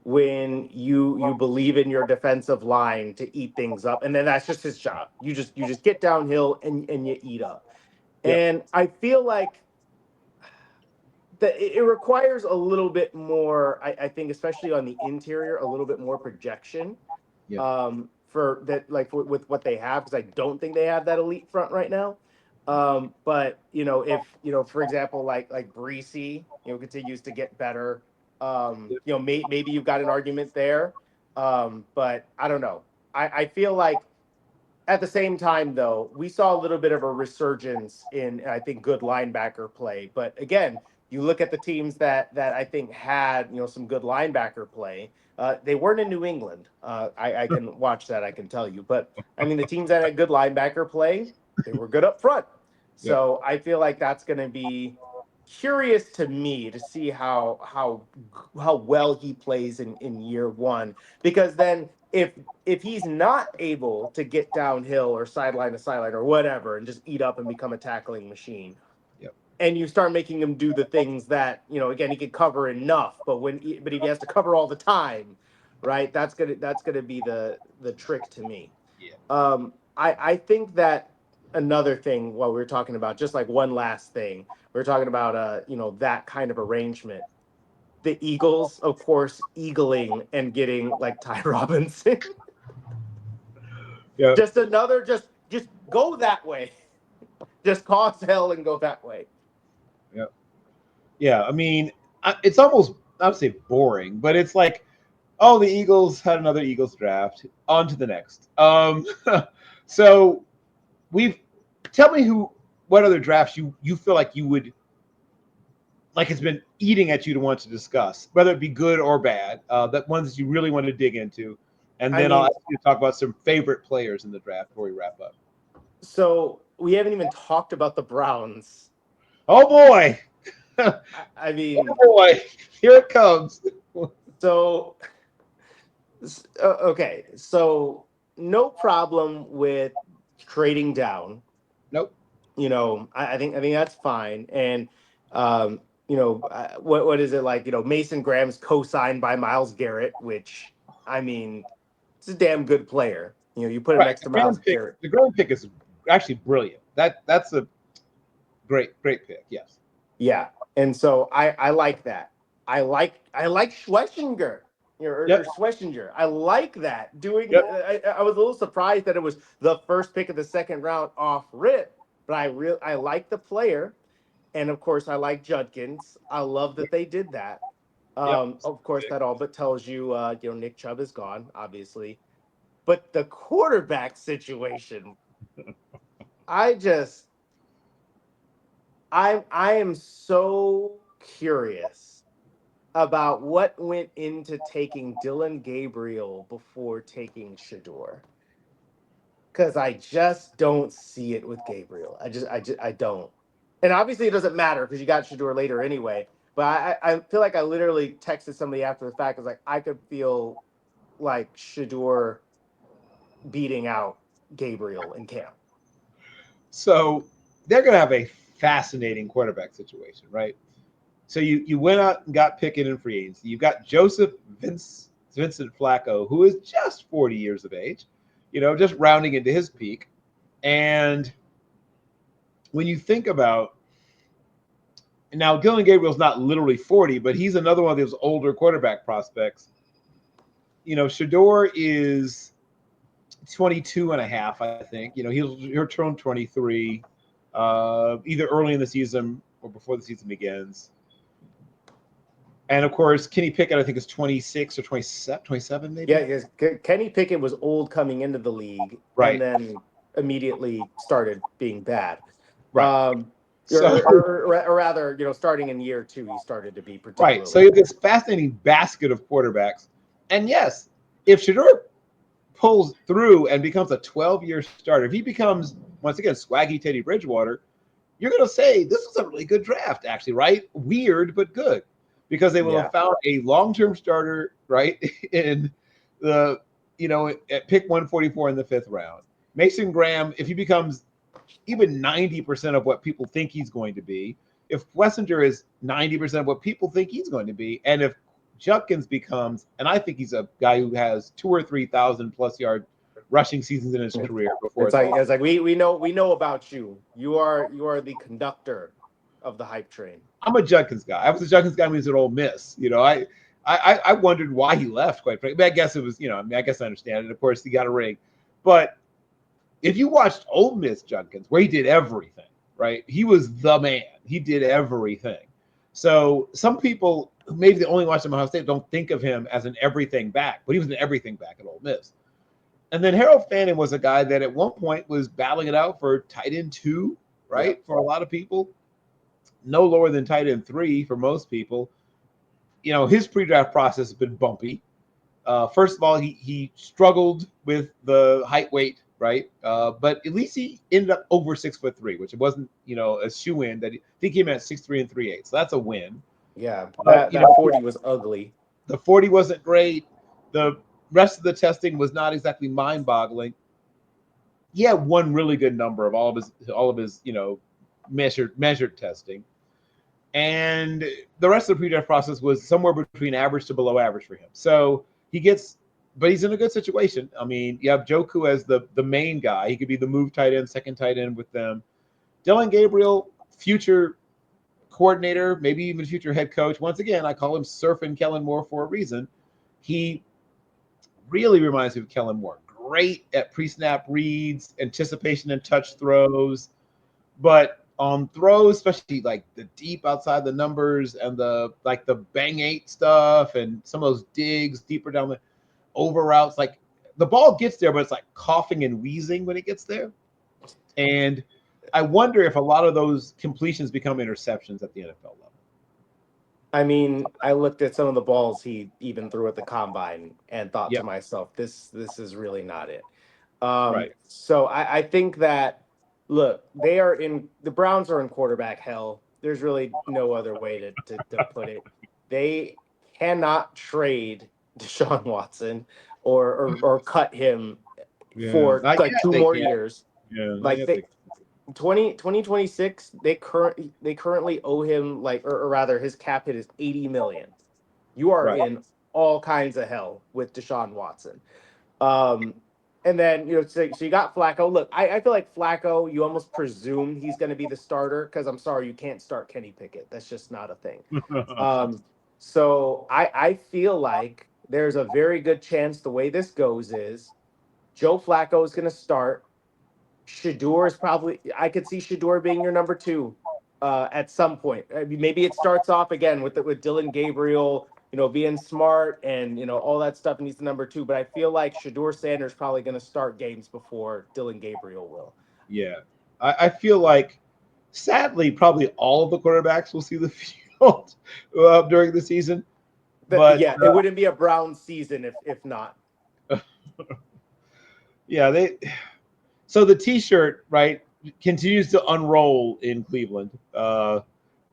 when you believe in your defensive line to eat things up, and then that's just his job. You just get downhill and you eat up. Yep. And I feel like that it requires a little bit more. I think, especially on the interior, a little bit more projection. Yep. For that, like with what they have, because I don't think they have that elite front right now. But if for example, like Breesy, continues to get better, maybe you've got an argument there. But I don't know. I feel like at the same time, though, we saw a little bit of a resurgence in, I think, good linebacker play. But again, you look at the teams that I think had some good linebacker play. They weren't in New England. I can watch that. I can tell you. But I mean, the teams that had good linebacker play, they were good up front. So I feel like that's going to be curious to me to see how well he plays in year one, because then if he's not able to get downhill or sideline to sideline or whatever and just eat up and become a tackling machine, and you start making him do the things that again, he could cover enough, but if he has to cover all the time, right, that's gonna be the trick to me. I think that another thing, while we were talking about, just like one last thing, we are talking about that kind of arrangement, the Eagles, of course, eagling and getting like Ty Robinson. Yeah. Just another, just go that way. Just cause hell and go that way. Yeah. Yeah. I mean, it's almost, I would say boring, but it's like, oh, the Eagles had another Eagles draft. On to the next. So we've, tell me what other drafts you feel like you would, like it's been eating at you to want to discuss, whether it be good or bad, that ones that you really want to dig into. And I then I'll mean, ask you to talk about some favorite players in the draft before we wrap up. so we haven't even talked about the Browns. Oh boy. I Oh mean, boy. Here it comes. so okay, so no problem with trading down. Nope. I think that's fine. And what is it like? Mason Graham's co-signed by Miles Garrett, which I mean, it's a damn good player. You put him Right. next to Miles Garrett. The grand pick is actually brilliant. That's a great pick. Yes. Yeah, and so I like that. I like Schlesinger. Or Yep. Schlesinger. I like that. Yep. I was a little surprised that it was the first pick of the second round off rip, but I like the player, and of course I like Judkins. I love that they did that. Yep. Of course that all but tells you Nick Chubb is gone, obviously, but the quarterback situation, I just I am so curious about what went into taking Dylan Gabriel before taking Shador. Because I just don't see it with Gabriel. I don't. And obviously it doesn't matter because you got Shador later anyway. But I feel like I literally texted somebody after the fact. I was like, I could feel like Shador beating out Gabriel in camp. So they're going to have a fascinating quarterback situation, right? So you went out and got Pickett in free agency. You've got Vincent Flacco, who is just 40 years of age, just rounding into his peak. And when you think about, now Dylan Gabriel's not literally 40, but he's another one of those older quarterback prospects. Shador is 22 and a half, I think. He'll turn 23 either early in the season or before the season begins. And of course, Kenny Pickett, I think, is 26 or 27 maybe. Yeah, because Kenny Pickett was old coming into the league, Right. and then immediately started being bad. Right. Or rather, starting in year 2, he started to be particularly right. So you have this fascinating basket of quarterbacks. And yes, if Shador pulls through and becomes a 12-year starter, if he becomes, once again, swaggy Teddy Bridgewater, you're going to say this was a really good draft, actually, right? Weird, but good. Because they will have found a long-term starter, right, in the, at pick 144 in the 5th round. Mason Graham, if he becomes even 90% of what people think he's going to be, if Wessinger is 90% of what people think he's going to be, and if Judkins becomes, and I think he's a guy who has 2,000 or 3,000 plus yard rushing seasons in his career before. It's like we know about you. You are the conductor of the hype train. I'm a Judkins guy. I was a Judkins guy when he was at Ole Miss. I wondered why he left, quite frankly. I guess it was, I guess I understand it. Of course, he got a ring. But if you watched Ole Miss Judkins, where he did everything, right? He was the man. He did everything. So some people who maybe they only watched him at Ohio State don't think of him as an everything back, but he was an everything back at Ole Miss. And then Harold Fannin was a guy that at one point was battling it out for tight end 2, right? Yeah. For a lot of people. No lower than tight end 3 for most people. His pre-draft process has been bumpy. First of all, he struggled with the height weight, right? But at least he ended up over 6'3", which it wasn't, a shoe-in. That I think he came at 6'3" and 3/8. So that's a win. Yeah, that 40 was ugly. The 40 wasn't great. The rest of the testing was not exactly mind-boggling. He had one really good number of all of his measured testing. And the rest of the pre-draft process was somewhere between average to below average for him. So but he's in a good situation. I mean, you have Joku as the main guy. He could be the move tight end, second tight end with them. Dylan Gabriel, future coordinator, maybe even future head coach. Once again, I call him Surfing Kellen Moore for a reason. He really reminds me of Kellen Moore. great at pre-snap reads, anticipation and touch throws, but on throws, especially like the deep outside the numbers and the bang eight stuff and some of those digs deeper down the over routes, like the ball gets there, but it's like coughing and wheezing when it gets there. And I wonder if a lot of those completions become interceptions at the NFL level. I mean, I looked at some of the balls he even threw at the combine and thought to Yep. myself, this is really not it. Right. So I think that, look, the Browns are in quarterback hell. There's really no other way to put it. They cannot trade Deshaun Watson or cut him Yeah. for Not like yet. two They more can't. years. Yeah. Not Like yet. they 2026, they currently owe him, like, or rather his cap hit is 80 million. You are Right. in all kinds of hell with Deshaun Watson. Um, and then, so you got Flacco. Look, I feel like Flacco, you almost presume he's going to be the starter because I'm sorry, you can't start Kenny Pickett. That's just not a thing. So I feel like there's a very good chance the way this goes is Joe Flacco is going to start. Shador is probably, I could see Shador being your number two at some point. I mean, maybe it starts off again with Dylan Gabriel, being smart and all that stuff, and he's the number two. But I feel like Shador Sanders probably going to start games before Dylan Gabriel will. Yeah. I feel like, sadly, probably all of the quarterbacks will see the field during the season. But yeah, it wouldn't be a Browns season if not. yeah, so the T-shirt, right, continues to unroll in Cleveland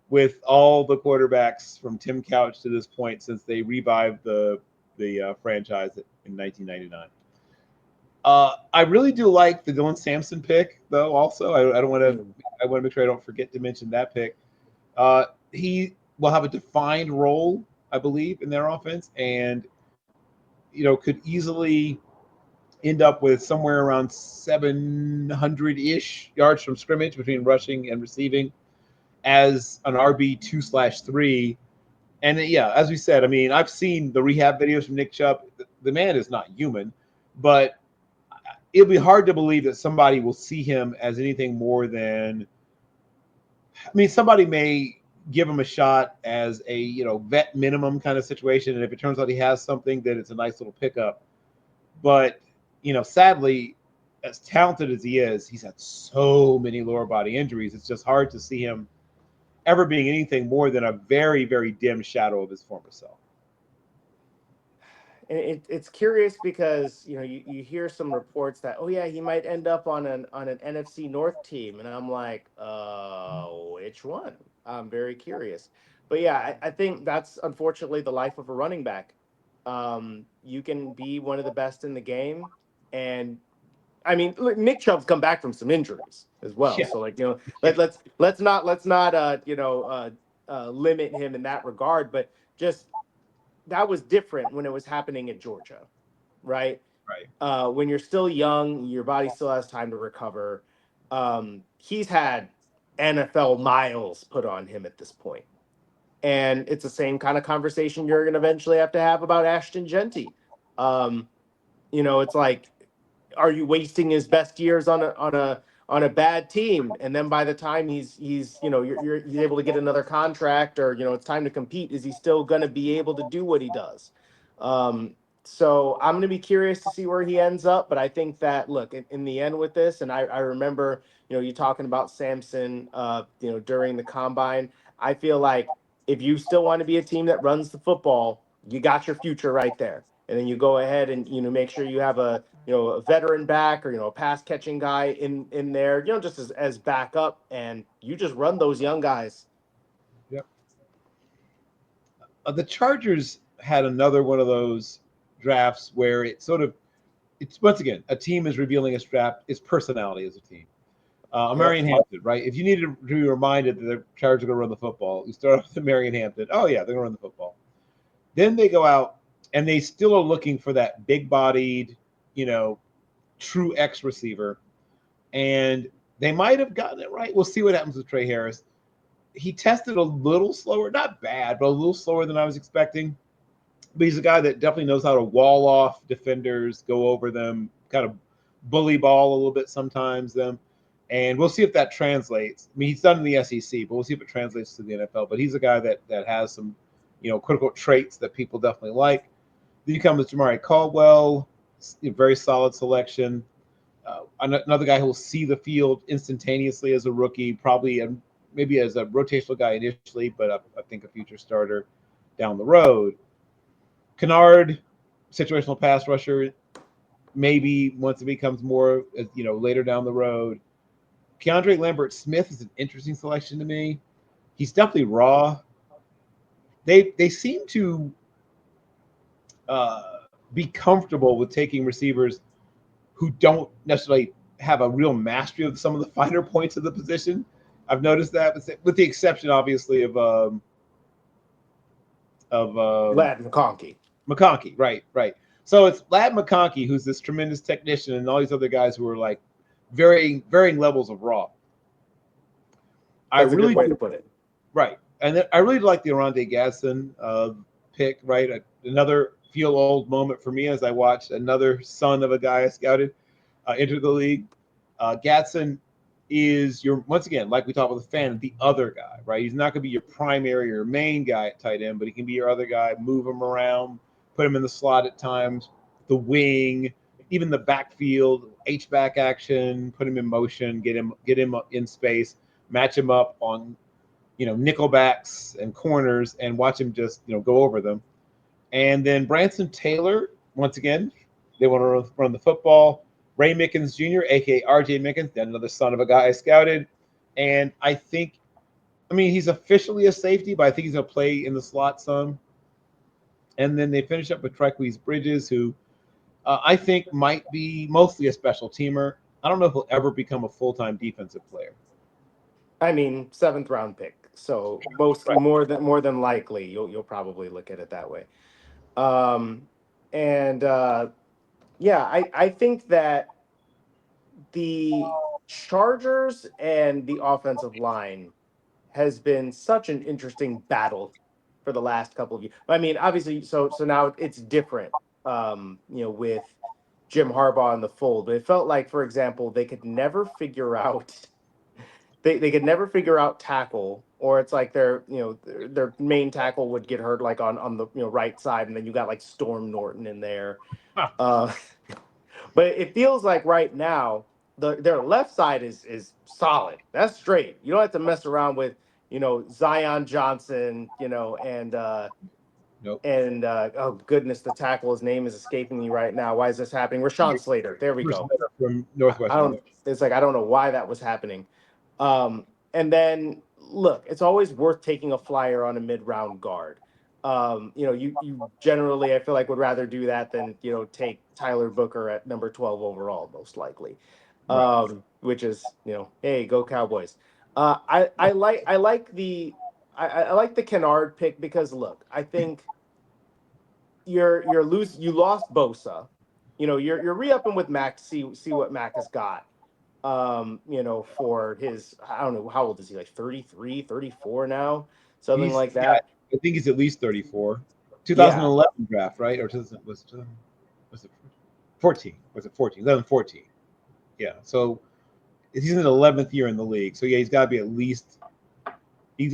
with all the quarterbacks from Tim Couch to this point since they revived the franchise in 1999. I really do like the Dylan Sampson pick, though. Also, I don't want to. I want to make sure I don't forget to mention that pick. He will have a defined role, I believe, in their offense, and could easily end up with somewhere around 700-ish yards from scrimmage between rushing and receiving as an RB2/3. And yeah, as we said, I mean, I've seen the rehab videos from Nick Chubb. The man is not human, but it'll be hard to believe that somebody will see him as anything more than, I mean, somebody may give him a shot as a, vet minimum kind of situation. And if it turns out he has something, then it's a nice little pickup. But, sadly, as talented as he is, he's had so many lower body injuries. It's just hard to see him ever being anything more than a very, very dim shadow of his former self. And it's curious because you hear some reports that, oh yeah, he might end up on an NFC North team, and I'm like, which one? I'm very curious. But yeah, I think that's unfortunately the life of a running back. You can be one of the best in the game, and I mean, look, Nick Chubb's come back from some injuries as well. Yeah. So like, let's not limit him in that regard, but just that was different when it was happening at Georgia, right? Right. When you're still young, your body still has time to recover. He's had NFL miles put on him at this point. And it's the same kind of conversation you're going to eventually have to have about Ashton Genty. It's like, are you wasting his best years on a bad team, and then by the time he's he's able to get another contract, or it's time to compete, is he still going to be able to do what he does? So I'm going to be curious to see where he ends up, but I think that, look, in the end with this, and I remember you talking about Samson during the combine. I feel like if you still want to be a team that runs the football, you got your future right there. And then you go ahead and make sure you have a veteran back, or a pass catching guy in there, just as backup, and you just run those young guys. Yep. The Chargers had another one of those drafts where it's once again, a team is revealing its personality as a team. Marion Hampton, right? If you needed to be reminded that the Chargers are going to run the football, you start off with Marion Hampton. Oh yeah, they're going to run the football. Then they go out and they still are looking for that big-bodied, true X receiver, and they might have gotten it right. We'll see what happens with Trey Harris. He tested a little slower, not bad, but a little slower than I was expecting. But he's a guy that definitely knows how to wall off defenders, go over them, kind of bully ball a little bit sometimes them. And we'll see if that translates. I mean, he's done in the SEC, but we'll see if it translates to the NFL. But he's a guy that has some, critical traits that people definitely like. Then you come to Jamari Caldwell, very solid selection. Another guy who will see the field instantaneously as a rookie, probably maybe as a rotational guy initially, but I think a future starter down the road. Kennard, situational pass rusher, maybe once it becomes more, later down the road. Keandre Lambert-Smith is an interesting selection to me. He's definitely raw. They seem to be comfortable with taking receivers who don't necessarily have a real mastery of some of the finer points of the position. I've noticed that, with the exception, obviously, of Lad McConkey. McConkey, right. So it's Lad McConkey, who's this tremendous technician, and all these other guys who are like varying levels of raw. That's a good way to put it. Right. And then I really like the Oronde Gadsden pick, right? Another feel old moment for me as I watched another son of a guy I scouted enter the league. Gadsden is once again, like we talked about the fan, the other guy, right? He's not going to be your primary or main guy at tight end, but he can be your other guy, move him around, put him in the slot at times, the wing, even the backfield, H-back action, put him in motion, get him in space, match him up on, nickelbacks and corners and watch him just, go over them. And then Branson Taylor, once again, they want to run the football. Ray Mickens Jr., a.k.a. R.J. Mickens, then another son of a guy I scouted. And I think, he's officially a safety, but I think he's going to play in the slot some. And then they finish up with Trequise Bridges, who I think might be mostly a special teamer. I don't know if he'll ever become a full-time defensive player. 7th round pick, so mostly more than likely you'll probably look at it that way. I think that the Chargers and the offensive line has been such an interesting battle for the last couple of years. Obviously, so now it's different, with Jim Harbaugh in the fold. But it felt like, for example, they could never figure out they could never figure out tackle, or it's like their main tackle would get hurt like on the right side, and then you got like Storm Norton in there. But it feels like right now their left side is solid. That's straight. You don't have to mess around with Zion Johnson, and Nope. and oh goodness, the tackle, his name is escaping me right now. Why is this happening? Rashawn Slater. There we go. From Northwestern. It's like I don't know why that was happening. And then look, it's always worth taking a flyer on a mid-round guard. You generally, I feel like, would rather do that than take Tyler Booker at number 12 overall, most likely. Which is hey, go Cowboys. I like the Kennard pick because look, I think you lost Bosa. You're re-upping with Mac to see what Mac has got. For his, I don't know, how old is he? Like 33, 34 now? Something like that. I think he's at least 34. 2011 draft, right? Or was it 14? Was it 14? 2014. Yeah. So he's in the 11th year in the league. So yeah, he's got to be at least in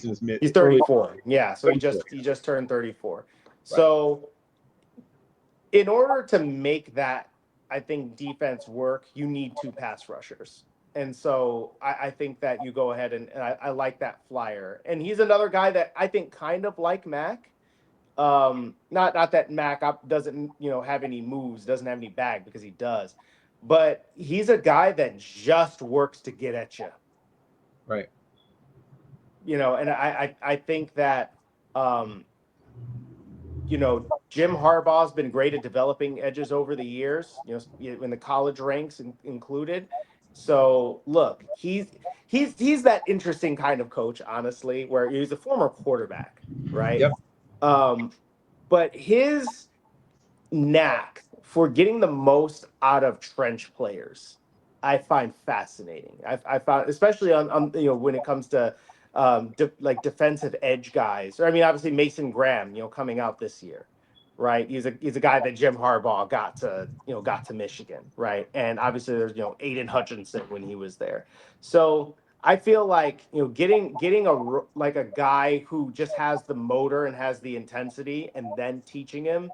his mid. He's 34. Yeah. So he just turned 34. Right. So in order to make that, I think, defense work, you need 2 pass rushers. And so I think that you go ahead and I like that flyer. And he's another guy that I think kind of like Mac. Not that Mac doesn't, have any moves, doesn't have any bag, because he does. But he's a guy that just works to get at you. Right. And I think that Jim Harbaugh's been great at developing edges over the years, in the college ranks included. So look, he's that interesting kind of coach, honestly, where he's a former quarterback, right? Yep. But his knack for getting the most out of trench players, I find fascinating. I found, especially on when it comes to defensive edge guys, or obviously Mason Graham, coming out this year. right? He's a guy that Jim Harbaugh got to Michigan, right? And obviously there's Aiden Hutchinson when he was there. So I feel like getting like a guy who just has the motor and has the intensity, and then teaching him,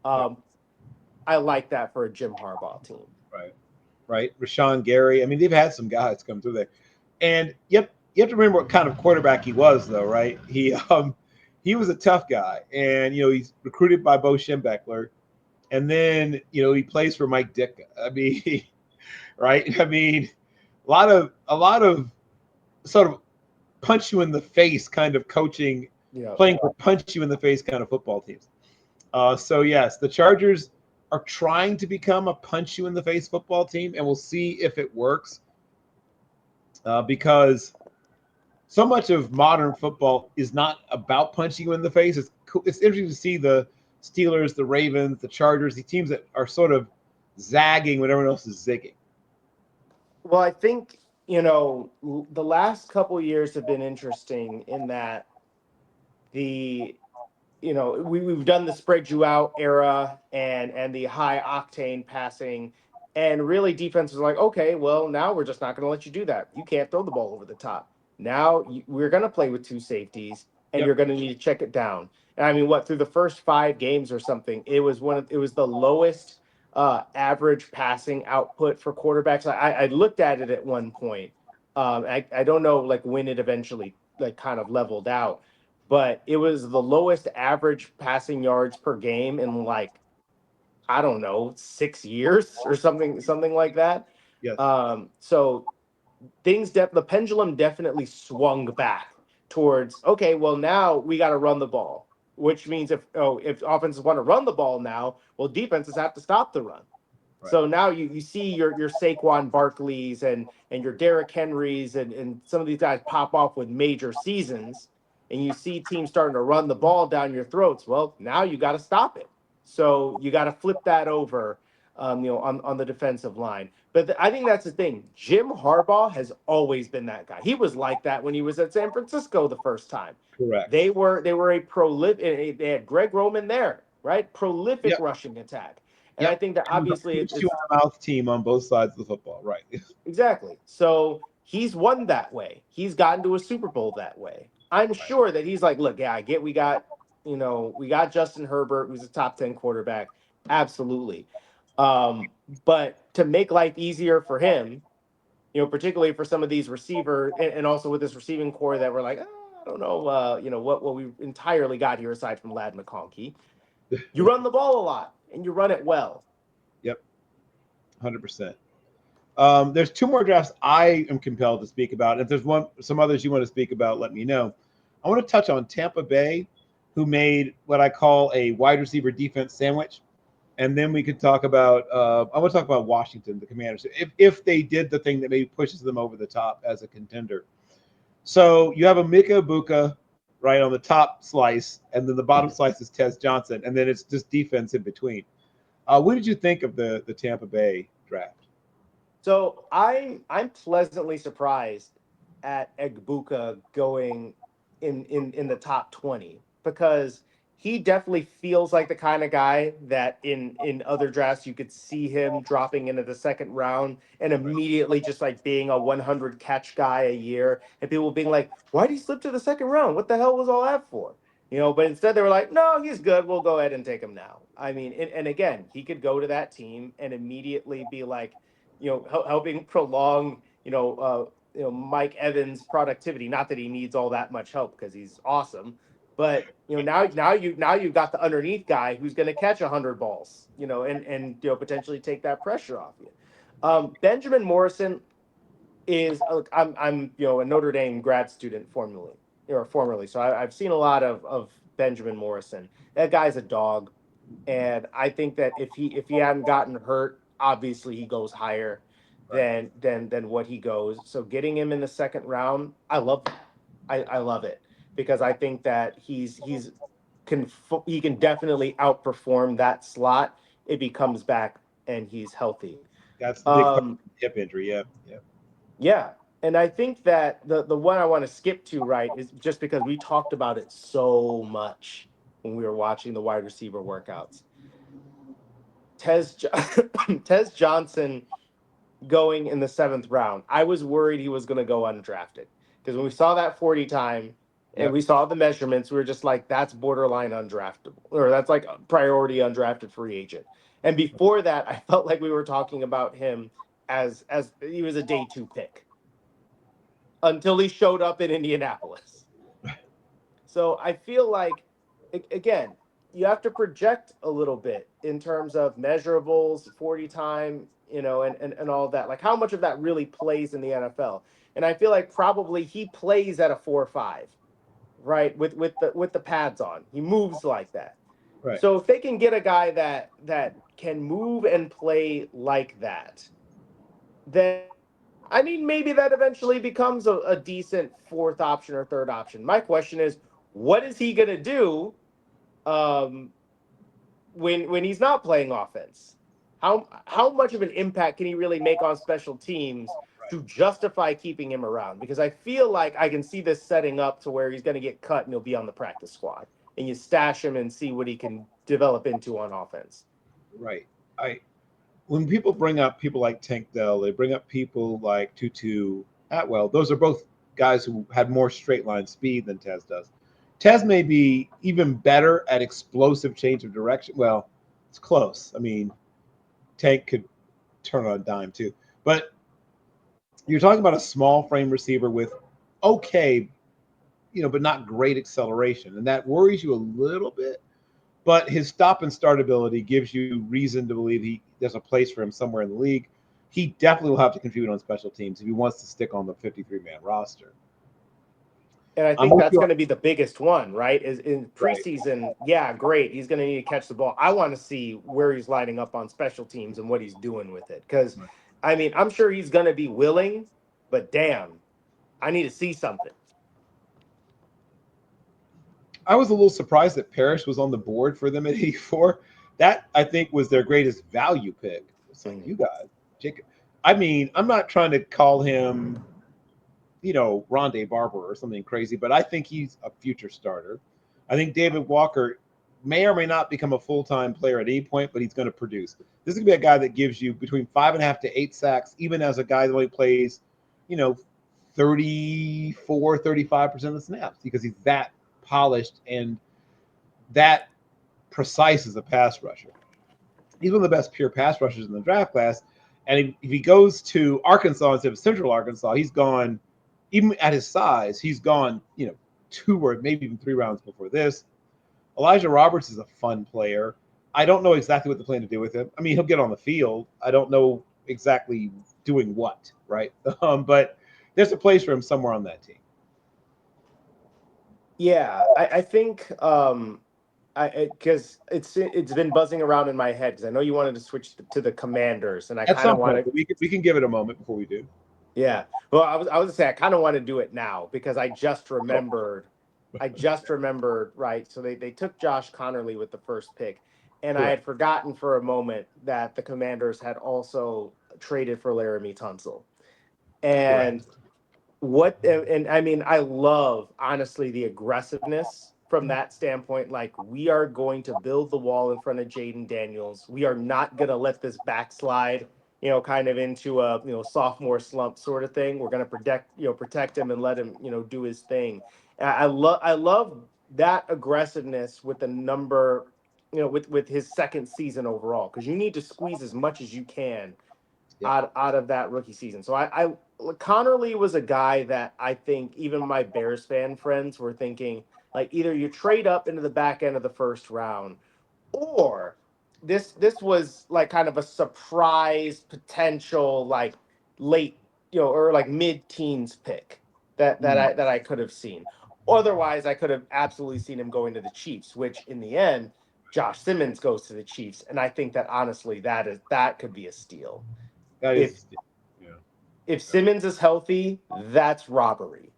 Yep. um, I like that for a Jim Harbaugh team. Right. Right. Rashawn Gary. I mean, they've had some guys come through there. And yep, you have to remember what kind of quarterback he was, though, right? He was a tough guy, and he's recruited by Bo Schembechler, and then he plays for Mike Ditka. I mean, right? I mean, a lot of sort of punch you in the face kind of coaching, Yeah. playing for punch you in the face kind of football teams. So yes, the Chargers are trying to become a punch you in the face football team, and we'll see if it works. Because so much of modern football is not about punching you in the face. It's interesting to see the Steelers, the Ravens, the Chargers, the teams that are sort of zagging when everyone else is zigging. Well, I think the last couple years have been interesting in that the we've done the spread you out era and the high octane passing, and really defenses are like, okay, well, now we're just not going to let you do that. You can't throw the ball over the top. Now we're going to play with two safeties, and Yep. you're going to need to check it down. And I mean, what, through the first 5 games or something, it was the lowest average passing output for quarterbacks. I looked at it at one point. I don't know like when it eventually like kind of leveled out, but it was the lowest average passing yards per game in like, I don't know, 6 years or something like that. Yes. So the pendulum definitely swung back towards, okay, well, now we got to run the ball, which means if offenses want to run the ball now, well, defenses have to stop the run. Right. So now you see your Saquon Barkleys and your Derrick Henrys and some of these guys pop off with major seasons, and you see teams starting to run the ball down your throats. Well, now you got to stop it. So you got to flip that over, on the defensive line. But I think that's the thing. Jim Harbaugh has always been that guy. He was like that when he was at San Francisco the first time. Correct. They were a prolific. They had Greg Roman there, right? Prolific Yep. rushing attack. And I Yep. think that It was obviously a punch you in the mouth team on both sides of the football. Right. exactly. So he's won that way. He's gotten to a Super Bowl that way. I'm Right. sure that he's like, look, yeah, I get we got Justin Herbert, who's a top 10 quarterback. Absolutely. But to make life easier for him, particularly for some of these receiver and also with this receiving core that we're like, I don't know, what we entirely got here aside from Lad McConkey. You run the ball a lot and you run it well. Yep. 100%. There's two more drafts I am compelled to speak about. If there's some others you want to speak about, let me know. I want to touch on Tampa Bay, who made what I call a wide receiver defense sandwich, and then we could talk about. I want to talk about Washington, the Commanders, if they did the thing that maybe pushes them over the top as a contender. So you have a Mika Ibuka right on the top slice, and then the bottom slice is Tez Johnson, and then it's just defense in between. What did you think of the Tampa Bay draft? So I'm pleasantly surprised at Egbuka going in the top 20, because he definitely feels like the kind of guy that in other drafts you could see him dropping into the second round and immediately just like being a 100 catch guy a year, and people being like, why did he slip to the second round? What the hell was all that for? But instead they were like, no, he's good. We'll go ahead and take him now. I mean, and again, he could go to that team and immediately be like, helping prolong, Mike Evans' productivity. Not that he needs all that much help because he's awesome, but now you've got the underneath guy who's going to catch 100 balls, and potentially take that pressure off you. Benjamin Morrison is I'm a Notre Dame grad student formerly, so I've seen a lot of Benjamin Morrison. That guy's a dog, and I think that if he hadn't gotten hurt, obviously he goes higher Right. than what he goes. So getting him in the second round, I love that. I love it, because I think that he can definitely outperform that slot if he comes back and he's healthy. That's the big Um, hip injury. Yeah. Yeah. yeah. And I think that the one I want to skip to, right, is just because we talked about it so much when we were watching the wide receiver workouts. Tez Johnson going in the 7th round. I was worried he was going to go undrafted because when we saw that 40 time and we saw the measurements, we were just like, that's borderline undraftable, or that's like a priority undrafted free agent. And before that, I felt like we were talking about him as he was a day 2 pick until he showed up in Indianapolis. So I feel like, again, you have to project a little bit in terms of measurables, 40 time, and all of that. Like how much of that really plays in the NFL. And I feel like probably he plays at a 4.5, right? With the pads on. He moves like that. Right. So if they can get a guy that can move and play like that, then I mean, maybe that eventually becomes a decent 4th option or 3rd option. My question is, what is he going to do um, when he's not playing offense? How much of an impact can he really make on special teams to justify keeping him around? Because I feel like I can see this setting up to where he's going to get cut and he'll be on the practice squad, and you stash him and see what he can develop into on offense. Right. When people bring up people like Tank Dell, they bring up people like Tutu Atwell. Those are both guys who had more straight line speed than Tez does. Tez may be even better at explosive change of direction. Well, it's close. I mean, Tank could turn on a dime too. But you're talking about a small frame receiver with okay, but not great acceleration. And that worries you a little bit. But his stop and start ability gives you reason to believe there's a place for him somewhere in the league. He definitely will have to contribute on special teams if he wants to stick on the 53-man roster. And I think that's going to be the biggest one, right? Is in preseason, right. Yeah, great. He's going to need to catch the ball. I want to see where he's lining up on special teams and what he's doing with it. Because, I mean, I'm sure he's going to be willing, but damn, I need to see something. I was a little surprised that Parrish was on the board for them at 84. That, I think, was their greatest value pick. It's like, you guys, Jacob. I mean, I'm not trying to call him, Rondé Barber or something crazy, but I think he's a future starter. I think David Walker may or may not become a full-time player at any point, but he's going to produce. This is going to be a guy that gives you between 5.5 to 8 sacks, even as a guy that only plays, 34, 35% of the snaps, because he's that polished and that precise as a pass rusher. He's one of the best pure pass rushers in the draft class. And if he goes to Arkansas instead of Central Arkansas, he's gone, even at his size, he's gone, 2 or maybe even 3 rounds before this. Elijah Roberts is a fun player. I don't know exactly what they plan to do with him. I mean, he'll get on the field. I don't know exactly doing what, right? But there's a place for him somewhere on that team. Yeah, I think because it's been buzzing around in my head because I know you wanted to switch to the Commanders, and I kind of want to. We can give it a moment before we do. Yeah, well, I was gonna say I kind of want to do it now because I just remembered. Right. So they took Josh Connerly with the first pick, and I had forgotten for a moment that the Commanders had also traded for Laramie Tunsil, and. And I mean, I love, honestly, the aggressiveness from that standpoint. Like, we are going to build the wall in front of Jaden Daniels. We are not going to let this backslide, kind of into a, sophomore slump sort of thing. We're going to protect him and let him, do his thing. And I love that aggressiveness with the number, with his second season overall, because you need to squeeze as much as you can out of that rookie season. So I Connerly was a guy that I think even my Bears fan friends were thinking, like, either you trade up into the back end of the first round, or this was like kind of a surprise potential, like late, or like mid-teens pick that I could have seen. Otherwise, I could have absolutely seen him going to the Chiefs, which in the end, Josh Simmons goes to the Chiefs, and I think that honestly that could be a steal. If Simmons is healthy, that's robbery.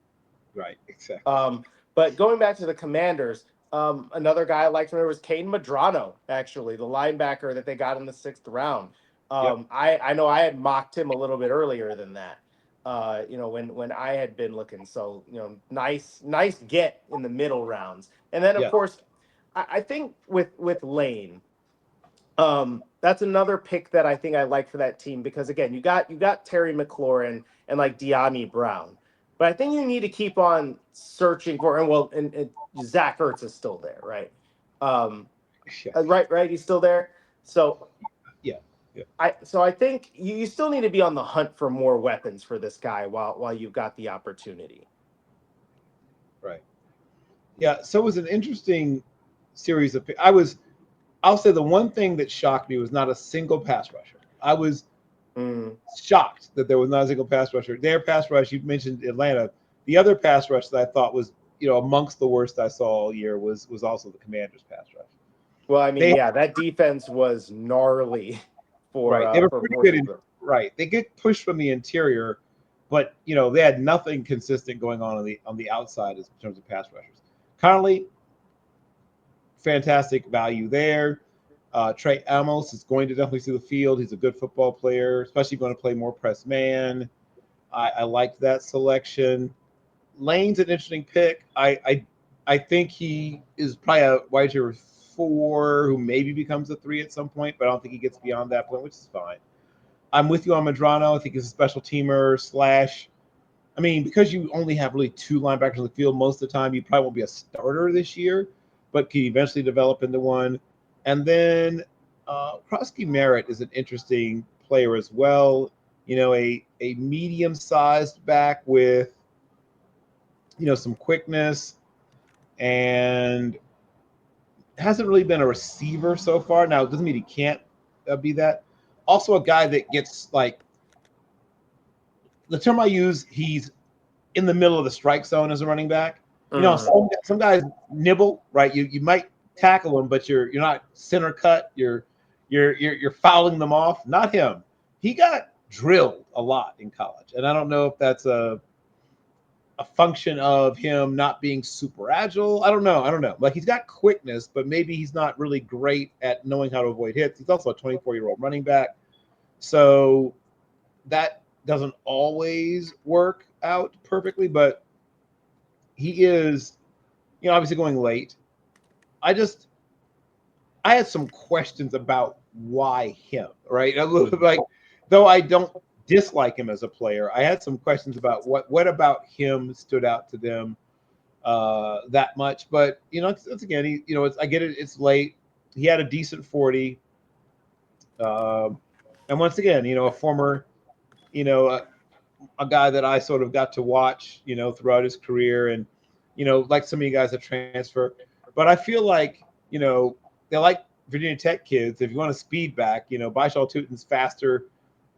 Right, exactly. But going back to the Commanders, another guy I liked when there was Caden Medrano, actually, the linebacker that they got in the 6th round. I know I had mocked him a little bit earlier than that, when I had been looking. So, nice get in the middle rounds. And then, of course, I think with Lane, that's another pick that I think I like for that team because again, you got Terry McLaurin and like De'Ami Brown, but I think you need to keep on searching for and Zach Ertz is still there, right? Um, Yeah, right, he's still there. So yeah, yeah. I think you still need to be on the hunt for more weapons for this guy while you've got the opportunity. Right. Yeah. So it was an interesting series of. I'll say the one thing that shocked me was not a single pass rusher. I was Mm. shocked that there was not a single pass rusher. Their pass rush, you mentioned Atlanta. The other pass rush that I thought was, amongst the worst I saw all year was also the Commanders' pass rush. Well, I mean, They yeah, that defense was gnarly right, they were for pretty good portions in of it. right. They get pushed from the interior, but they had nothing consistent going on the outside in terms of pass rushers. Connolly, fantastic value there. Trey Amos is going to definitely see the field. He's a good football player, especially going to play more press man. I liked that selection. Lane's an interesting pick. I think he is probably a wide receiver 4 who maybe becomes a 3 at some point, but I don't think he gets beyond that point, which is fine. I'm with you on Medrano. I think he's a special teamer slash. I mean, because you only have really 2 linebackers on the field most of the time, you probably won't be a starter this year, but can eventually develop into one. And then Krosky Merritt is an interesting player as well. A medium-sized back with some quickness and hasn't really been a receiver so far. Now, it doesn't mean he can't be that. Also, a guy that gets like the term I use, he's in the middle of the strike zone as a running back. Mm. Some guys nibble, right? You might tackle them, but you're not center cut. You're fouling them off. Not him. He got drilled a lot in college, and I don't know if that's a function of him not being super agile. I don't know. Like he's got quickness, but maybe he's not really great at knowing how to avoid hits. He's also a 24-year-old running back, so that doesn't always work out perfectly. But he is, obviously going late. I had some questions about why him, right? A little bit like, though I don't dislike him as a player, I had some questions about what about him stood out to them that much. But it's again, I get it. It's late. He had a decent 40, and once again, a former, you know, a guy that I sort of got to watch, throughout his career, and like some of you guys that transfer. But I feel like they like Virginia Tech kids. If you want a speed back, Baishal Tutin's faster,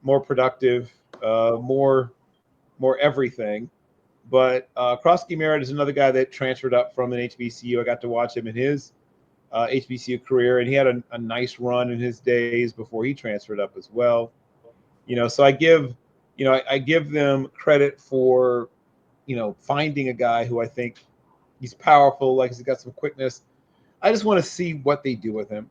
more productive, more everything. But Krosky Merritt is another guy that transferred up from an HBCU. I got to watch him in his HBCU career, and he had a nice run in his days before he transferred up as well. So I give them credit for finding a guy who I think he's powerful, like he's got some quickness. I just want to see what they do with him.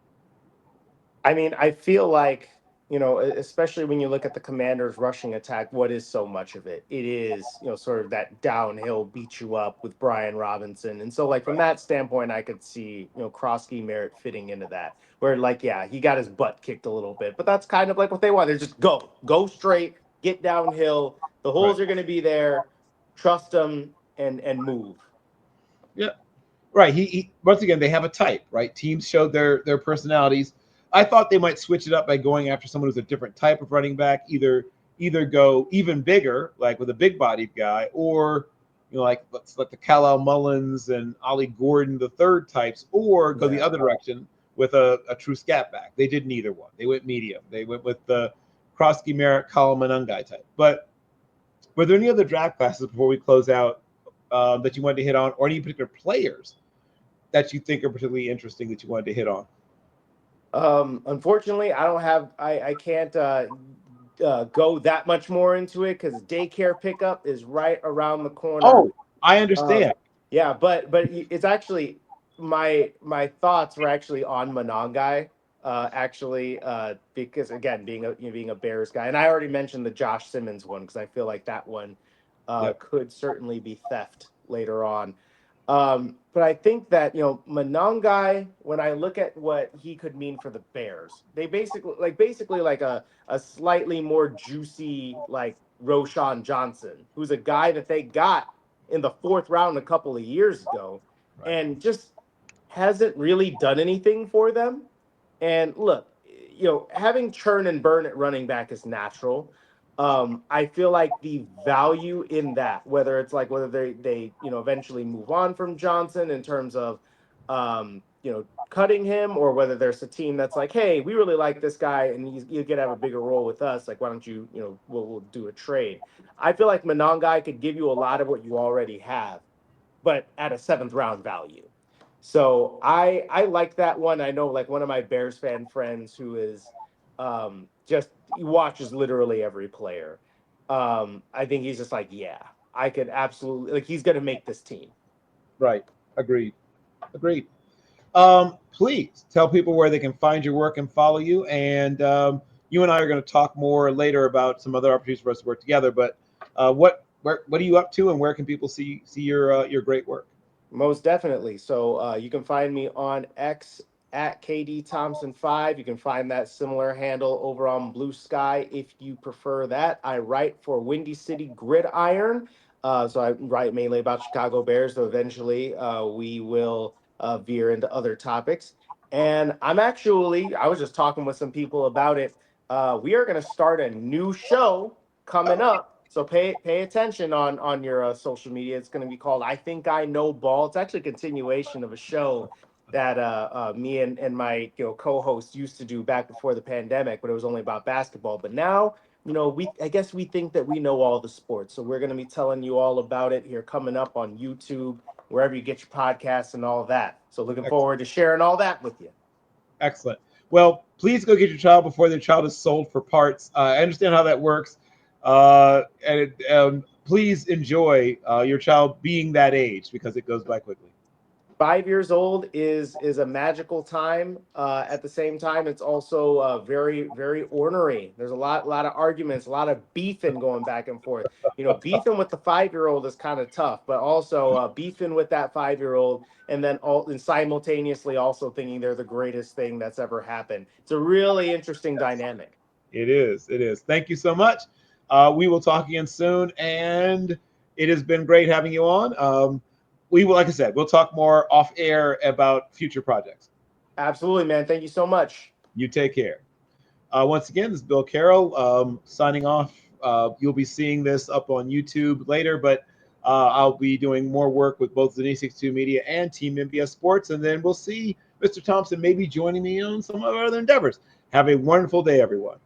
I mean, I feel like, especially when you look at the Commanders' rushing attack, what is so much of it? It is, sort of that downhill beat you up with Brian Robinson. And so, like, from Right. that standpoint, I could see, Krosky Merritt fitting into that. Where, like, yeah, he got his butt kicked a little bit, but that's kind of like what they want. They're just go straight, get downhill. The Right. holes are going to be there. Trust them and move. Yeah. Right. He once again they have a type, right? Teams showed their personalities. I thought they might switch it up by going after someone who's a different type of running back, either go even bigger, like with a big bodied guy, or like let's let the Kal Mullins and Ollie Gordon, the third types, or go the Yeah. other direction with a true scat back. They did neither one. They went medium. They went with the Krosky Merritt, Coleman Ungai type. But were there any other draft classes before we close out that you wanted to hit on, or any particular players that you think are particularly interesting that you wanted to hit on? Unfortunately, I don't have. I can't go that much more into it because daycare pickup is right around the corner. Oh, I Um, understand. yeah, but it's actually my thoughts were actually on Monongai. Actually, because again, being a Bears guy, and I already mentioned the Josh Simmons one because I feel like that one Yep. could certainly be theft later on. But I think that, Monangai, when I look at what he could mean for the Bears, they basically like a slightly more juicy like Roshan Johnson, who's a guy that they got in the fourth round a couple of years ago, Right. and just hasn't really done anything for them. And look, having churn and burn at running back is natural. I feel like the value in that, whether they eventually move on from Johnson in terms of cutting him, or whether there's a team that's like, hey, we really like this guy and you could have a bigger role with us. Like, why don't we'll do a trade. I feel like Monangai could give you a lot of what you already have, but at a seventh round value. So I like that one. I know, like, one of my Bears fan friends who is just he watches literally every player. I think he's just like, yeah, I could absolutely, like, he's gonna make this team. Right. Agreed. Agreed. Please tell people where they can find your work and follow you. And you and I are going to talk more later about some other opportunities for us to work together. But what are you up to, and where can people see your great work? Most definitely. So you can find me on X at KD Thompson 5. You can find that similar handle over on Blue Sky if you prefer that. I write for Windy City Gridiron. So I write mainly about Chicago Bears, though eventually we will veer into other topics. And I was just talking with some people about it. We are going to start a new show coming up. So pay attention on your social media. It's going to be called "I Think I Know Ball." It's actually a continuation of a show that me and my co-host used to do back before the pandemic, but it was only about basketball. But now, I guess we think that we know all the sports, so we're going to be telling you all about it here coming up on YouTube, wherever you get your podcasts and all that. So looking forward to sharing all that with you. Excellent. Well, please go get your child before their child is sold for parts. I understand how that works. And please enjoy your child being that age, because it goes by quickly. 5 years old is a magical time. At the same time, it's also very, very ornery. There's a lot of arguments, a lot of beefing going back and forth. Beefing with the 5-year-old is kind of tough, but also beefing with that 5-year-old, and simultaneously also thinking they're the greatest thing that's ever happened. It's a really interesting dynamic. It is. It is. Thank you so much. We will talk again soon, and it has been great having you on. We will, like I said, we'll talk more off air about future projects. Absolutely, man. Thank you so much. You take care. Once again, this is Bill Carroll signing off. You'll be seeing this up on YouTube later, but I'll be doing more work with both Zany62 Media and Team MBS Sports, and then we'll see Mr. Thompson maybe joining me on some of our other endeavors. Have a wonderful day, everyone.